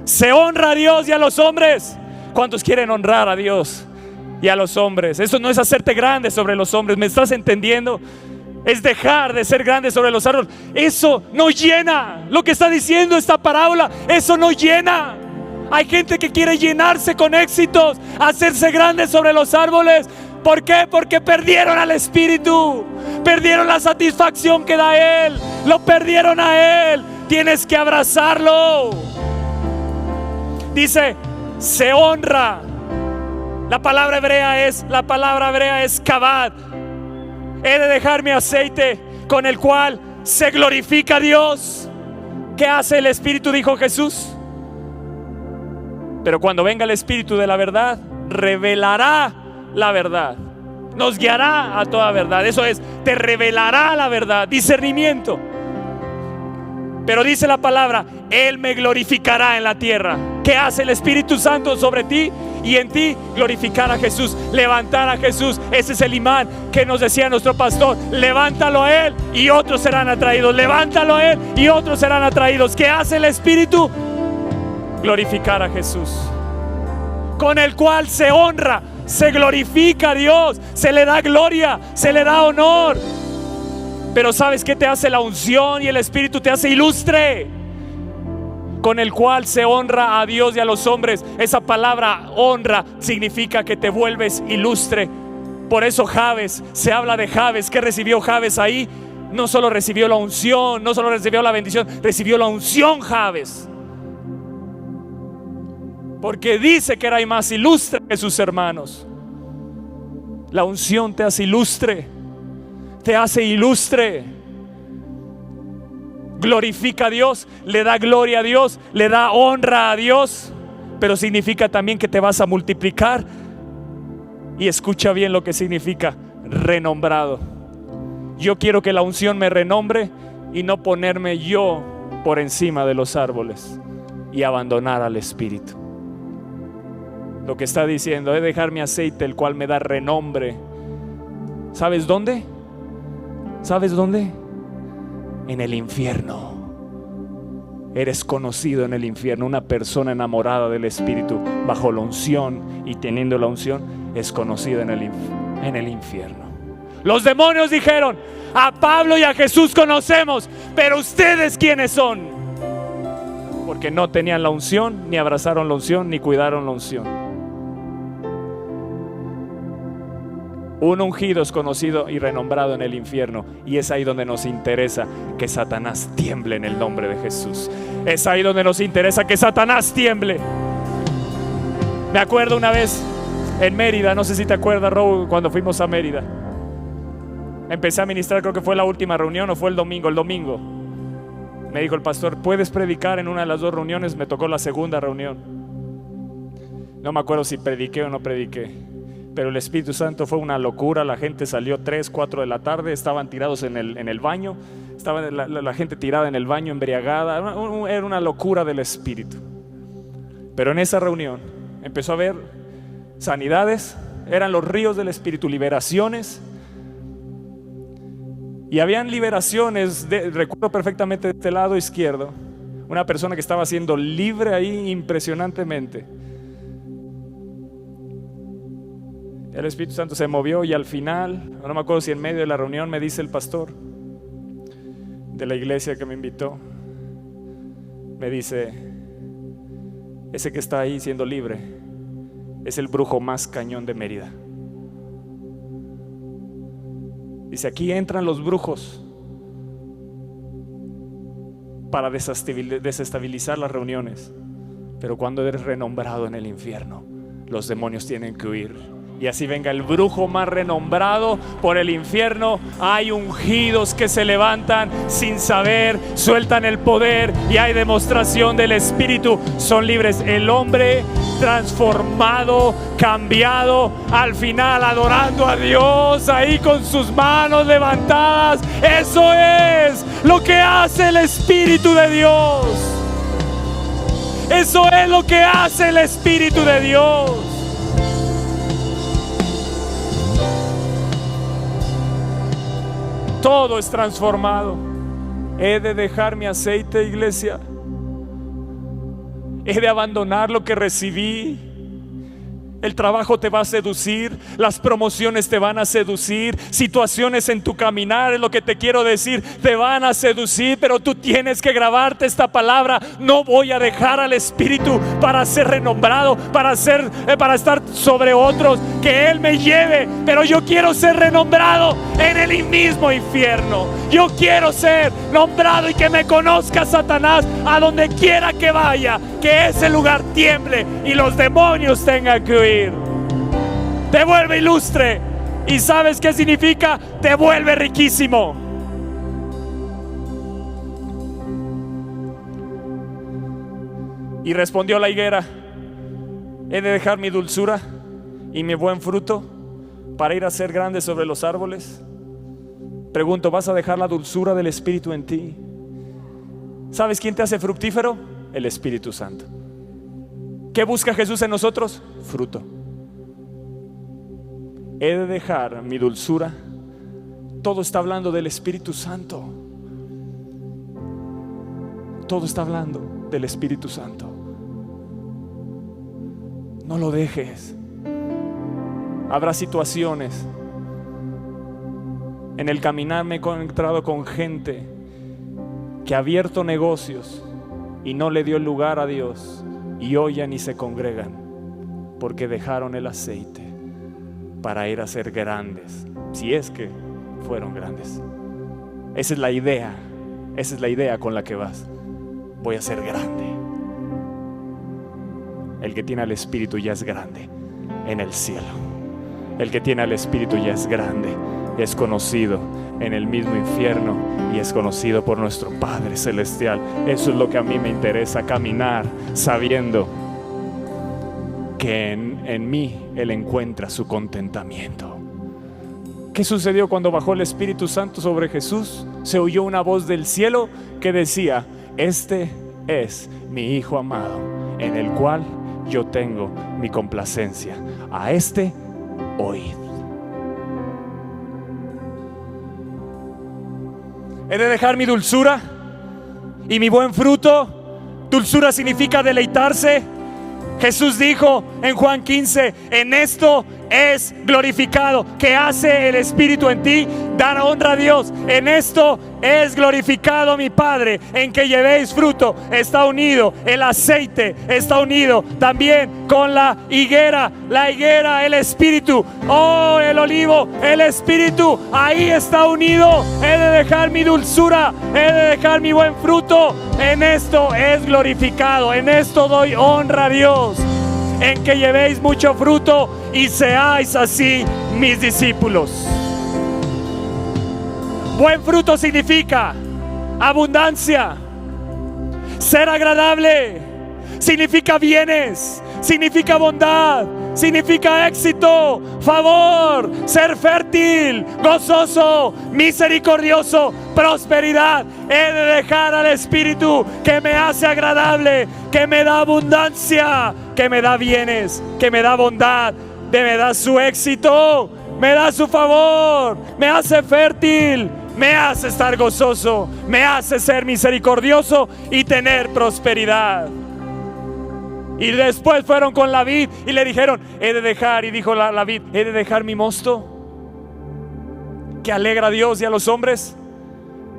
Se honra a Dios y a los hombres. ¿Cuántos quieren honrar a Dios y a los hombres? Eso no es hacerte grande sobre los hombres. ¿Me estás entendiendo? Es dejar de ser grande sobre los árboles. Eso no llena. Lo que está diciendo esta parábola, eso no llena. Hay gente que quiere llenarse con éxitos, hacerse grande sobre los árboles. ¿Por qué? Porque perdieron al Espíritu, perdieron la satisfacción que da Él, lo perdieron a Él. Tienes que abrazarlo. Dice: se honra. La palabra hebrea es kabad. He de dejar mi aceite con el cual se glorifica a Dios. ¿Qué hace el Espíritu? Dijo Jesús. Pero cuando venga el Espíritu de la verdad, revelará la verdad, nos guiará a toda verdad. Eso es, te revelará la verdad, discernimiento. Pero dice la palabra: Él me glorificará en la tierra. ¿Qué hace el Espíritu Santo sobre ti y en ti? Glorificar a Jesús, levantar a Jesús. Ese es el imán que nos decía nuestro pastor: levántalo a Él y otros serán atraídos. Levántalo a Él y otros serán atraídos. ¿Qué hace el Espíritu? Glorificar a Jesús, con el cual se honra, se glorifica a Dios, se le da gloria, se le da honor. Pero ¿sabes qué te hace la unción y el Espíritu? Te hace ilustre, con el cual se honra a Dios y a los hombres. Esa palabra honra significa que te vuelves ilustre. Por eso Jabes, se habla de Jabes. ¿Qué recibió Jabes ahí? No solo recibió la unción, no solo recibió la bendición, recibió la unción Jabes. Porque dice que era más ilustre que sus hermanos. La unción te hace ilustre, te hace ilustre. Glorifica a Dios, le da gloria a Dios, le da honra a Dios, pero significa también que te vas a multiplicar. Y escucha bien lo que significa renombrado. Yo quiero que la unción me renombre y no ponerme yo por encima de los árboles y abandonar al Espíritu. Lo que está diciendo es dejar mi aceite, el cual me da renombre. ¿Sabes dónde? ¿Sabes dónde? En el infierno. Eres conocido en el infierno. Una persona enamorada del Espíritu, bajo la unción y teniendo la unción, es conocida en el infierno. Los demonios dijeron: a Pablo y a Jesús conocemos, pero ustedes ¿quiénes son? Porque no tenían la unción, ni abrazaron la unción, ni cuidaron la unción. Un ungido es conocido y renombrado en el infierno, y es ahí donde nos interesa que Satanás tiemble en el nombre de Jesús. Es ahí donde nos interesa que Satanás tiemble. Me acuerdo una vez en Mérida, no sé si te acuerdas, Raúl, cuando fuimos a Mérida. Empecé a ministrar, creo que fue la última reunión o fue el domingo. Me dijo el pastor: ¿puedes predicar en una de las dos reuniones? Me tocó la segunda reunión. No me acuerdo si prediqué o no prediqué, pero el Espíritu Santo fue una locura. La gente salió 3, 4 de la tarde, estaban tirados en el baño. Estaba la gente tirada en el baño, embriagada. Era una locura del Espíritu. Pero en esa reunión empezó a haber sanidades, eran los ríos del Espíritu, liberaciones. Y habían liberaciones, recuerdo perfectamente de este lado izquierdo, una persona que estaba siendo libre ahí impresionantemente. El Espíritu Santo se movió y al final, no me acuerdo si en medio de la reunión, me dice el pastor de la iglesia que me invitó, me dice: ese que está ahí siendo libre es el brujo más cañón de Mérida. Dice: aquí entran los brujos para desestabilizar las reuniones, pero cuando eres renombrado en el infierno, los demonios tienen que huir. Y así venga el brujo más renombrado por el infierno, hay ungidos que se levantan sin saber, sueltan el poder y hay demostración del Espíritu, son libres. El hombre transformado, cambiado, al final adorando a Dios ahí con sus manos levantadas. Eso es lo que hace el Espíritu de Dios. Eso es lo que hace el Espíritu de Dios. Todo es transformado. He de dejar mi aceite, iglesia. He de abandonar lo que recibí. El trabajo te va a seducir, las promociones te van a seducir, situaciones en tu caminar, es lo que te quiero decir, te van a seducir, pero tú tienes que grabarte esta palabra: no voy a dejar al Espíritu para ser renombrado, para estar sobre otros, que Él me lleve, pero yo quiero ser renombrado en el mismo infierno. Yo quiero ser nombrado y que me conozca Satanás a donde quiera que vaya, que ese lugar tiemble y los demonios tengan que huir. Te vuelve ilustre. ¿Y sabes qué significa? Te vuelve riquísimo. Y respondió la higuera: he de dejar mi dulzura y mi buen fruto para ir a ser grande sobre los árboles. Pregunto: ¿vas a dejar la dulzura del Espíritu en ti? ¿Sabes quién te hace fructífero? El Espíritu Santo. ¿Qué busca Jesús en nosotros? Fruto. He de dejar mi dulzura. Todo está hablando del Espíritu Santo. Todo está hablando del Espíritu Santo. No lo dejes. Habrá situaciones. En el caminar me he encontrado con gente que ha abierto negocios y no le dio el lugar a Dios, y hoy ya ni se congregan porque dejaron el aceite. para ir a ser grandes, si es que fueron grandes. Esa es la idea, esa es la idea con la que vas. Voy a ser grande. El que tiene al Espíritu ya es grande en el cielo. El que tiene al Espíritu ya es grande, es conocido en el mismo infierno y es conocido por nuestro Padre Celestial. Eso es lo que a mí me interesa, caminar sabiendo que en mí Él encuentra su contentamiento. ¿Qué sucedió cuando bajó el Espíritu Santo sobre Jesús? Se oyó una voz del cielo que decía: este es mi Hijo amado, en el cual yo tengo mi complacencia. A este oíd. He de dejar mi dulzura y mi buen fruto. Dulzura significa deleitarse. Jesús dijo en Juan 15: en esto es glorificado, que hace el Espíritu en ti, dar honra a Dios. En esto es glorificado mi Padre, en que llevéis fruto. Está unido el aceite, está unido también con la higuera, el Espíritu. Oh, el olivo, el Espíritu, ahí está unido. He de dejar mi dulzura, he de dejar mi buen fruto. En esto es glorificado, en esto doy honra a Dios, en que llevéis mucho fruto y seáis así mis discípulos. Buen fruto significa abundancia. Ser agradable significa bienes, significa bondad, significa éxito, favor, ser fértil, gozoso, misericordioso, prosperidad. He de dejar al Espíritu que me hace agradable, que me da abundancia, que me da bienes, que me da bondad, me da su éxito, me da su favor, me hace fértil, me hace estar gozoso, me hace ser misericordioso y tener prosperidad. Y después fueron con la vid y le dijeron: he de dejar, y dijo la vid: he de dejar mi mosto, que alegra a Dios y a los hombres,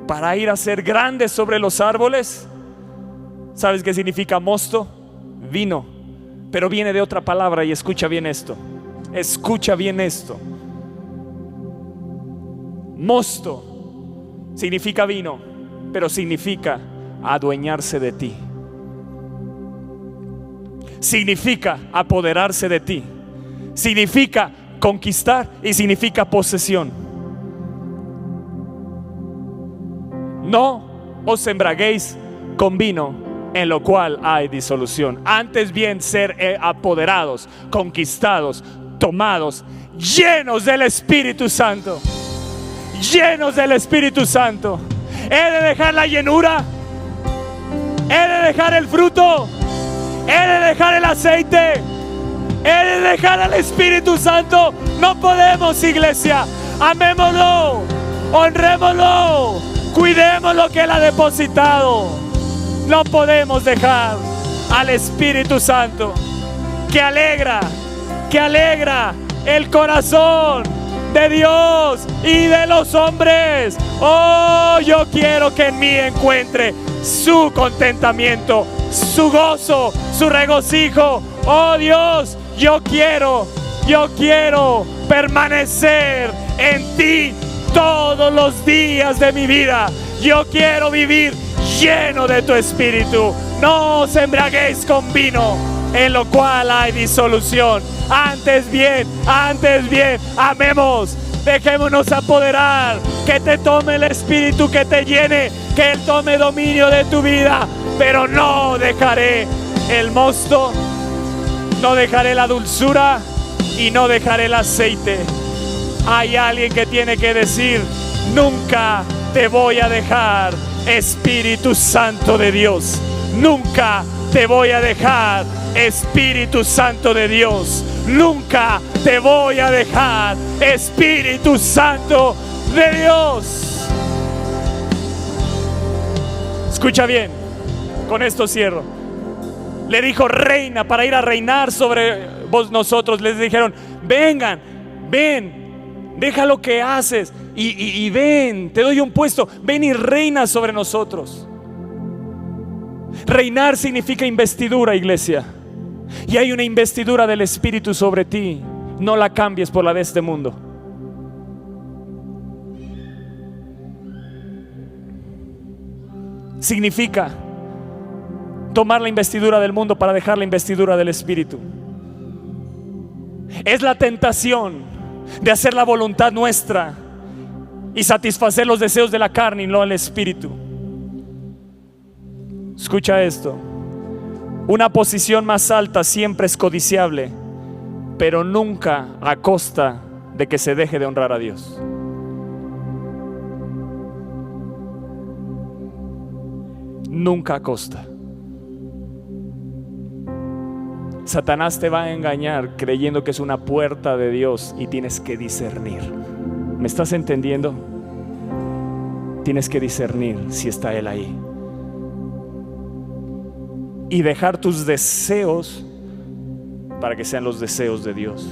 para ir a ser grandes sobre los árboles. ¿Sabes qué significa mosto? Vino, pero viene de otra palabra, y escucha bien esto. Escucha bien esto. Mosto significa vino, pero significa adueñarse de ti. Significa apoderarse de ti. Significa conquistar y significa posesión. No os embraguéis con vino, en lo cual hay disolución. Antes bien ser apoderados, conquistados, tomados, llenos del Espíritu Santo. Llenos del Espíritu Santo. He de dejar la llenura, he de dejar el fruto, he de dejar el aceite, he de dejar al Espíritu Santo. No podemos, iglesia. Amémoslo, honrémoslo, cuidemos lo que Él ha depositado. No podemos dejar al Espíritu Santo, que alegra el corazón de Dios y de los hombres. Oh, yo quiero que en mí encuentre su contentamiento, su gozo, su regocijo. Oh Dios, yo quiero permanecer en ti todos los días de mi vida. Yo quiero vivir lleno de tu Espíritu. No os embriaguéis con vino, en lo cual hay disolución. Antes bien, amemos, dejémonos apoderar, que te tome el Espíritu, que te llene, que Él tome dominio de tu vida. Pero no dejaré el mosto, no dejaré la dulzura y no dejaré el aceite. Hay alguien que tiene que decir: nunca te voy a dejar, Espíritu Santo de Dios. Nunca te voy a dejar, Espíritu Santo de Dios. Nunca te voy a dejar, Espíritu Santo de Dios. Escucha bien, con esto cierro. Le dijo: reina, para ir a reinar sobre vos nosotros. Les dijeron: vengan, ven, deja lo que haces y ven, te doy un puesto, ven y reina sobre nosotros. Reinar significa investidura, iglesia. Y hay una investidura del Espíritu sobre ti. no la cambies por la de este mundo. Significa tomar la investidura del mundo para dejar la investidura del Espíritu. Es la tentación de hacer la voluntad nuestra y satisfacer los deseos de la carne y no del Espíritu. Escucha esto: una posición más alta siempre es codiciable, pero nunca a costa de que se deje de honrar a Dios. Nunca a costa. Satanás te va a engañar creyendo que es una puerta de Dios y tienes que discernir. ¿Me estás entendiendo? Tienes que discernir si está Él ahí y dejar tus deseos para que sean los deseos de Dios.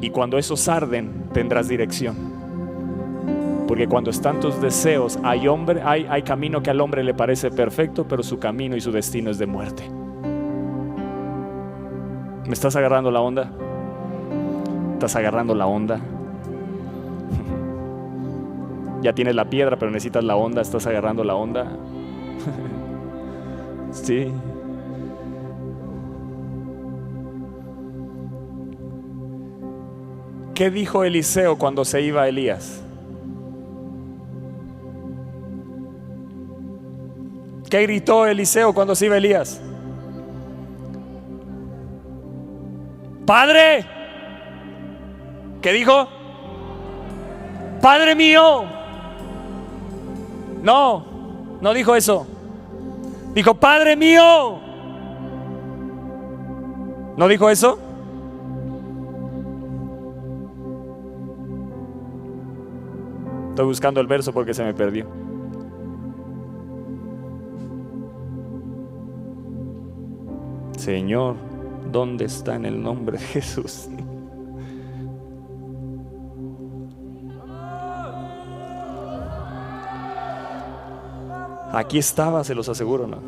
Y cuando esos arden, tendrás dirección. Porque cuando están tus deseos, hay camino que al hombre le parece perfecto, pero su camino y su destino es de muerte. ¿Me estás agarrando la onda? ¿Estás agarrando la onda? Ya tienes la piedra, pero necesitas la onda. ¿Estás agarrando la onda? Sí. ¿Qué dijo Eliseo cuando se iba Elías? ¿Qué gritó Eliseo cuando se iba Elías? Padre. ¿Qué dijo? Padre mío. No dijo eso. Dijo, Padre mío. ¿No dijo eso? Estoy buscando el verso porque se me perdió. Señor, ¿dónde está en el nombre de Jesús? Aquí estaba, se los aseguro, ¿no?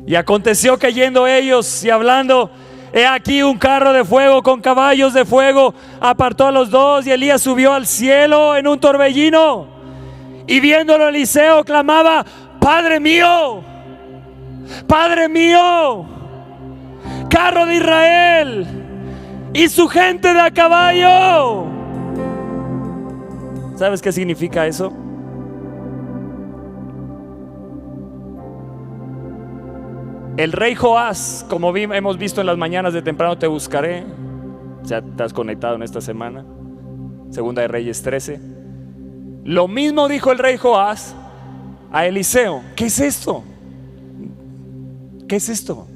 Y aconteció que yendo ellos y hablando, he aquí un carro de fuego con caballos de fuego apartó a los dos, y Elías subió al cielo en un torbellino. Y viéndolo Eliseo clamaba, Padre mío, carro de Israel y su gente de a caballo. ¿Sabes qué significa eso? El rey Joás, como hemos visto en las mañanas de temprano te buscaré, ya estás conectado en esta semana, Segunda de Reyes 13. Lo mismo dijo el rey Joás a Eliseo. ¿Qué es esto? ¿Qué es esto?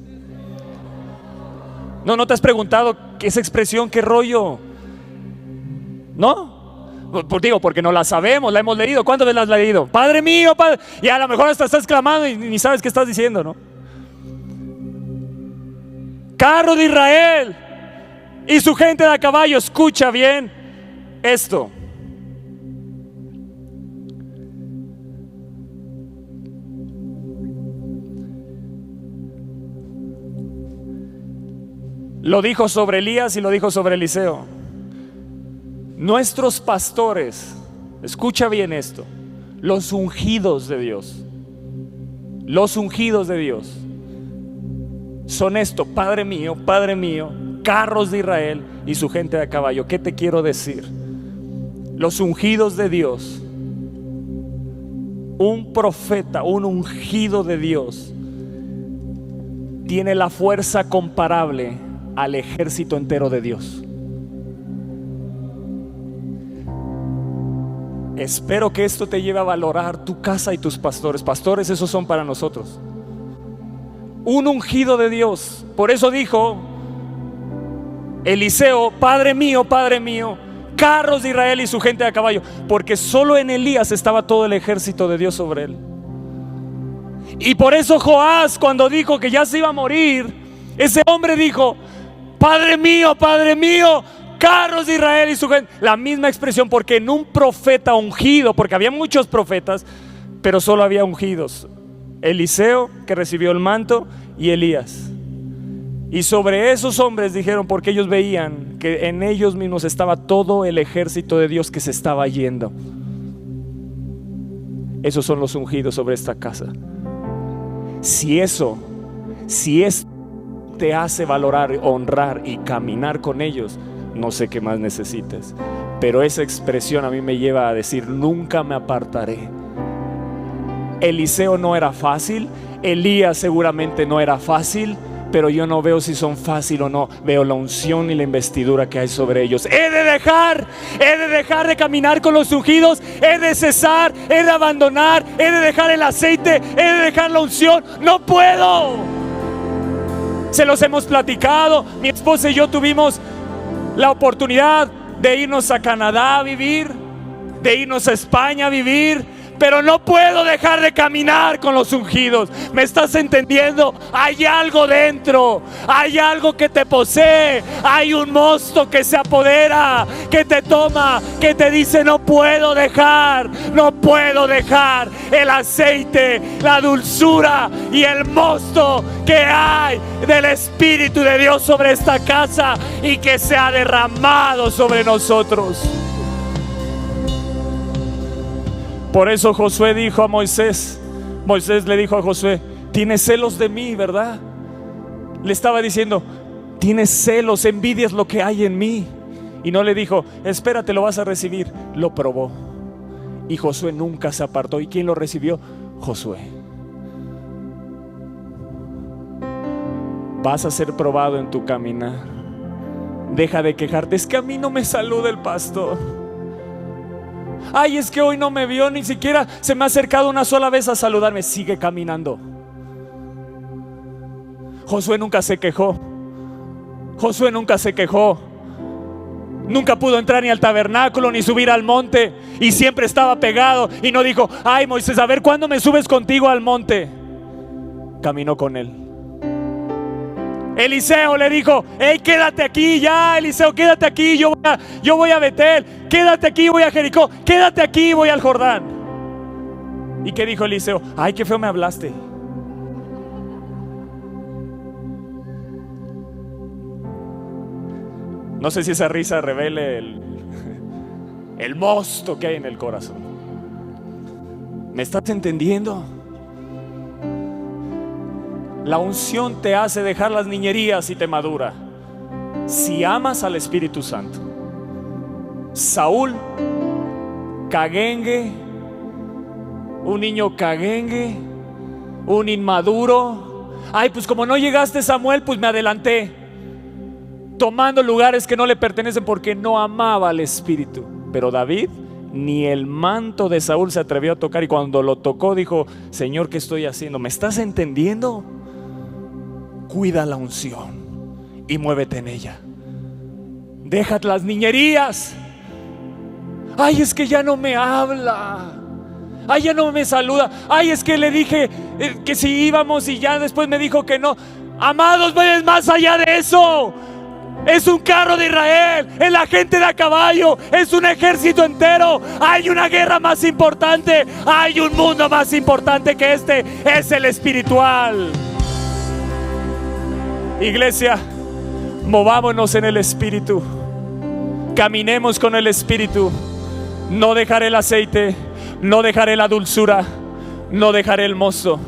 No te has preguntado qué es expresión, qué rollo. ¿No? Digo, porque no la sabemos, la hemos leído. ¿Cuántas veces la has leído? Padre mío, Padre. Y a lo mejor hasta estás clamando y ni sabes qué estás diciendo, ¿no? Carro de Israel y su gente de a caballo. Escucha bien esto. Lo dijo sobre Elías y lo dijo sobre Eliseo. Nuestros pastores, escucha bien esto, los ungidos de Dios, son esto: Padre mío, carros de Israel y su gente de a caballo. ¿Qué te quiero decir? Los ungidos de Dios, un profeta, un ungido de Dios, tiene la fuerza comparable al ejército entero de Dios. Espero que esto te lleve a valorar tu casa y tus pastores. Pastores, esos son para nosotros. Un ungido de Dios. Por eso dijo Eliseo, Padre mío, carros de Israel y su gente a caballo. Porque solo en Elías estaba todo el ejército de Dios sobre él. Y por eso Joás, cuando dijo que ya se iba a morir, ese hombre dijo, Padre mío, carros de Israel y su gente. La misma expresión, porque en un profeta ungido, porque había muchos profetas, pero solo había ungidos. Eliseo, que recibió el manto, y Elías. Y sobre esos hombres dijeron, porque ellos veían que en ellos mismos estaba todo el ejército de Dios que se estaba yendo. Esos son los ungidos sobre esta casa. Si esto te hace valorar, honrar y caminar con ellos, no sé qué más necesites. Pero esa expresión a mí me lleva a decir, nunca me apartaré. Eliseo no era fácil, Elías seguramente no era fácil, pero yo no veo si son fácil o no. Veo la unción y la investidura que hay sobre ellos. He de dejar de caminar con los ungidos. He de cesar, he de abandonar, he de dejar el aceite, he de dejar la unción. No puedo. Se los hemos platicado. Mi esposa y yo tuvimos la oportunidad de irnos a Canadá a vivir, de irnos a España a vivir, pero no puedo dejar de caminar con los ungidos. ¿Me estás entendiendo? Hay algo dentro, hay algo que te posee, hay un mosto que se apodera, que te toma, que te dice, no puedo dejar el aceite, la dulzura y el mosto que hay del Espíritu de Dios sobre esta casa y que se ha derramado sobre nosotros. Por eso Josué dijo a Moisés le dijo a Josué, tienes celos de mí, ¿verdad? Le estaba diciendo, tienes celos, envidias lo que hay en mí. Y no le dijo, espérate, lo vas a recibir. Lo probó. Y Josué nunca se apartó. ¿Y quién lo recibió? Josué. Vas a ser probado en tu caminar. Deja de quejarte, es que a mí no me saluda el pastor. Ay, es que hoy no me vio, ni siquiera se me ha acercado una sola vez a saludarme. Sigue caminando. Josué nunca se quejó. Nunca pudo entrar ni al tabernáculo ni subir al monte, y siempre estaba pegado. Y no dijo, ay Moisés, a ver cuándo me subes contigo al monte. Caminó con él. Eliseo le dijo, hey, quédate aquí ya, Eliseo, quédate aquí, yo voy a Betel, quédate aquí, voy a Jericó, quédate aquí, voy al Jordán. ¿Y qué dijo Eliseo? Ay, qué feo me hablaste. No sé si esa risa revele el mosto que hay en el corazón. ¿Me estás entendiendo? La unción te hace dejar las niñerías y te madura. Si amas al Espíritu Santo. Saúl, caguengue, un niño caguengue, un inmaduro. Ay, pues como no llegaste, Samuel, pues me adelanté, tomando lugares que no le pertenecen porque no amaba al Espíritu. Pero David, ni el manto de Saúl se atrevió a tocar, y cuando lo tocó dijo, Señor, ¿qué estoy haciendo? ¿Me estás entendiendo? Cuida la unción y muévete en ella. Deja las niñerías. Ay, es que ya no me habla. Ay, ya no me saluda. Ay, es que le dije que si íbamos y ya después me dijo que no. Amados, es más allá de eso. Es un carro de Israel, es la gente de a caballo, es un ejército entero. Hay una guerra más importante, hay un mundo más importante que este, es el espiritual. Iglesia, movámonos en el Espíritu, caminemos con el Espíritu. No dejaré el aceite, no dejaré la dulzura, no dejaré el mosto,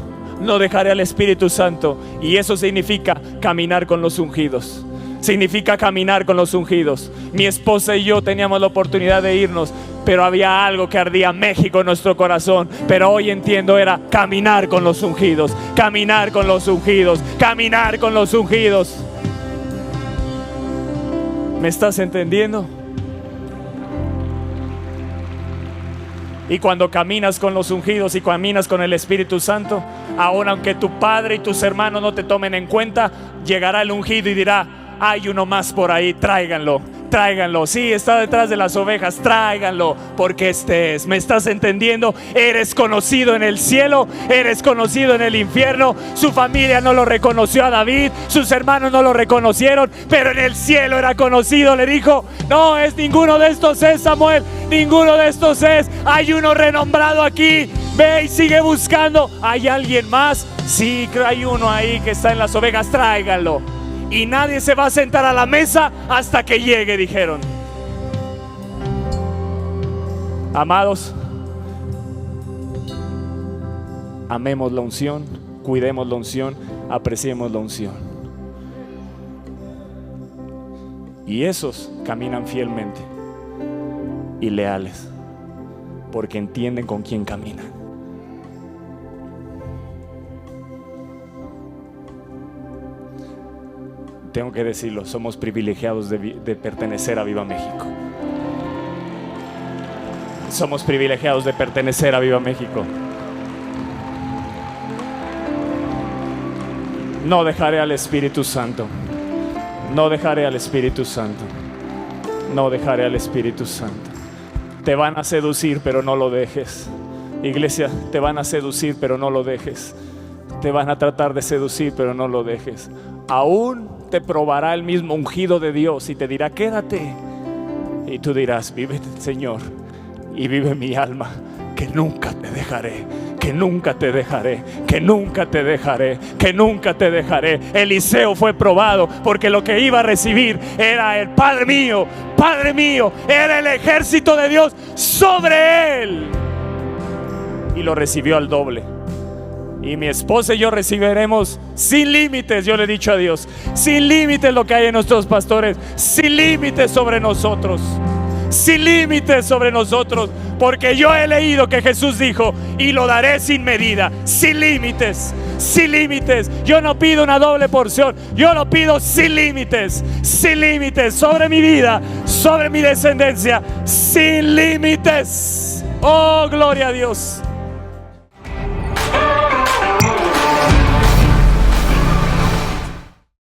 no dejaré al Espíritu Santo. Y eso significa caminar con los ungidos. Significa caminar con los ungidos. Mi esposa y yo teníamos la oportunidad de irnos, pero había algo que ardía México en nuestro corazón. Pero hoy entiendo, era caminar con los ungidos. Caminar con los ungidos. Caminar con los ungidos. ¿Me estás entendiendo? Y cuando caminas con los ungidos y caminas con el Espíritu Santo, aun aunque tu padre y tus hermanos no te tomen en cuenta, llegará el ungido y dirá, hay uno más por ahí, tráiganlo, tráiganlo. Sí, está detrás de las ovejas, tráiganlo, porque este es. ¿Me estás entendiendo? Eres conocido en el cielo, eres conocido en el infierno. Su familia no lo reconoció a David, sus hermanos no lo reconocieron, pero en el cielo era conocido. Le dijo, no es ninguno de estos es, Samuel, ninguno de estos es. Hay uno renombrado aquí, Ve y sigue buscando. ¿Hay alguien más? Sí, hay uno ahí que está en las ovejas, tráiganlo. Y nadie se va a sentar a la mesa hasta que llegue, dijeron. Amados, amemos la unción, cuidemos la unción, apreciemos la unción. Y esos caminan fielmente y leales, porque entienden con quién caminan. Tengo que decirlo, somos privilegiados de pertenecer a Viva México. Somos privilegiados de pertenecer a Viva México. No dejaré al Espíritu Santo. No dejaré al Espíritu Santo. No dejaré al Espíritu Santo. Te van a seducir, pero no lo dejes. Iglesia, te van a seducir, pero no lo dejes. Te van a tratar de seducir, pero no lo dejes. Aún te probará el mismo ungido de Dios y te dirá, quédate. Y tú dirás, vive, Señor, y vive mi alma, que nunca te dejaré, que nunca te dejaré, que nunca te dejaré, que nunca te dejaré. Eliseo fue probado porque lo que iba a recibir era el Padre mío, era el ejército de Dios sobre él. Y lo recibió al doble. Y mi esposa y yo recibiremos sin límites. Yo le he dicho a Dios, sin límites lo que hay en nuestros pastores, sin límites sobre nosotros, sin límites sobre nosotros, porque yo he leído que Jesús dijo, y lo daré sin medida, sin límites, sin límites. Yo no pido una doble porción, yo lo pido sin límites sobre mi vida, sobre mi descendencia, sin límites. Oh, gloria a Dios.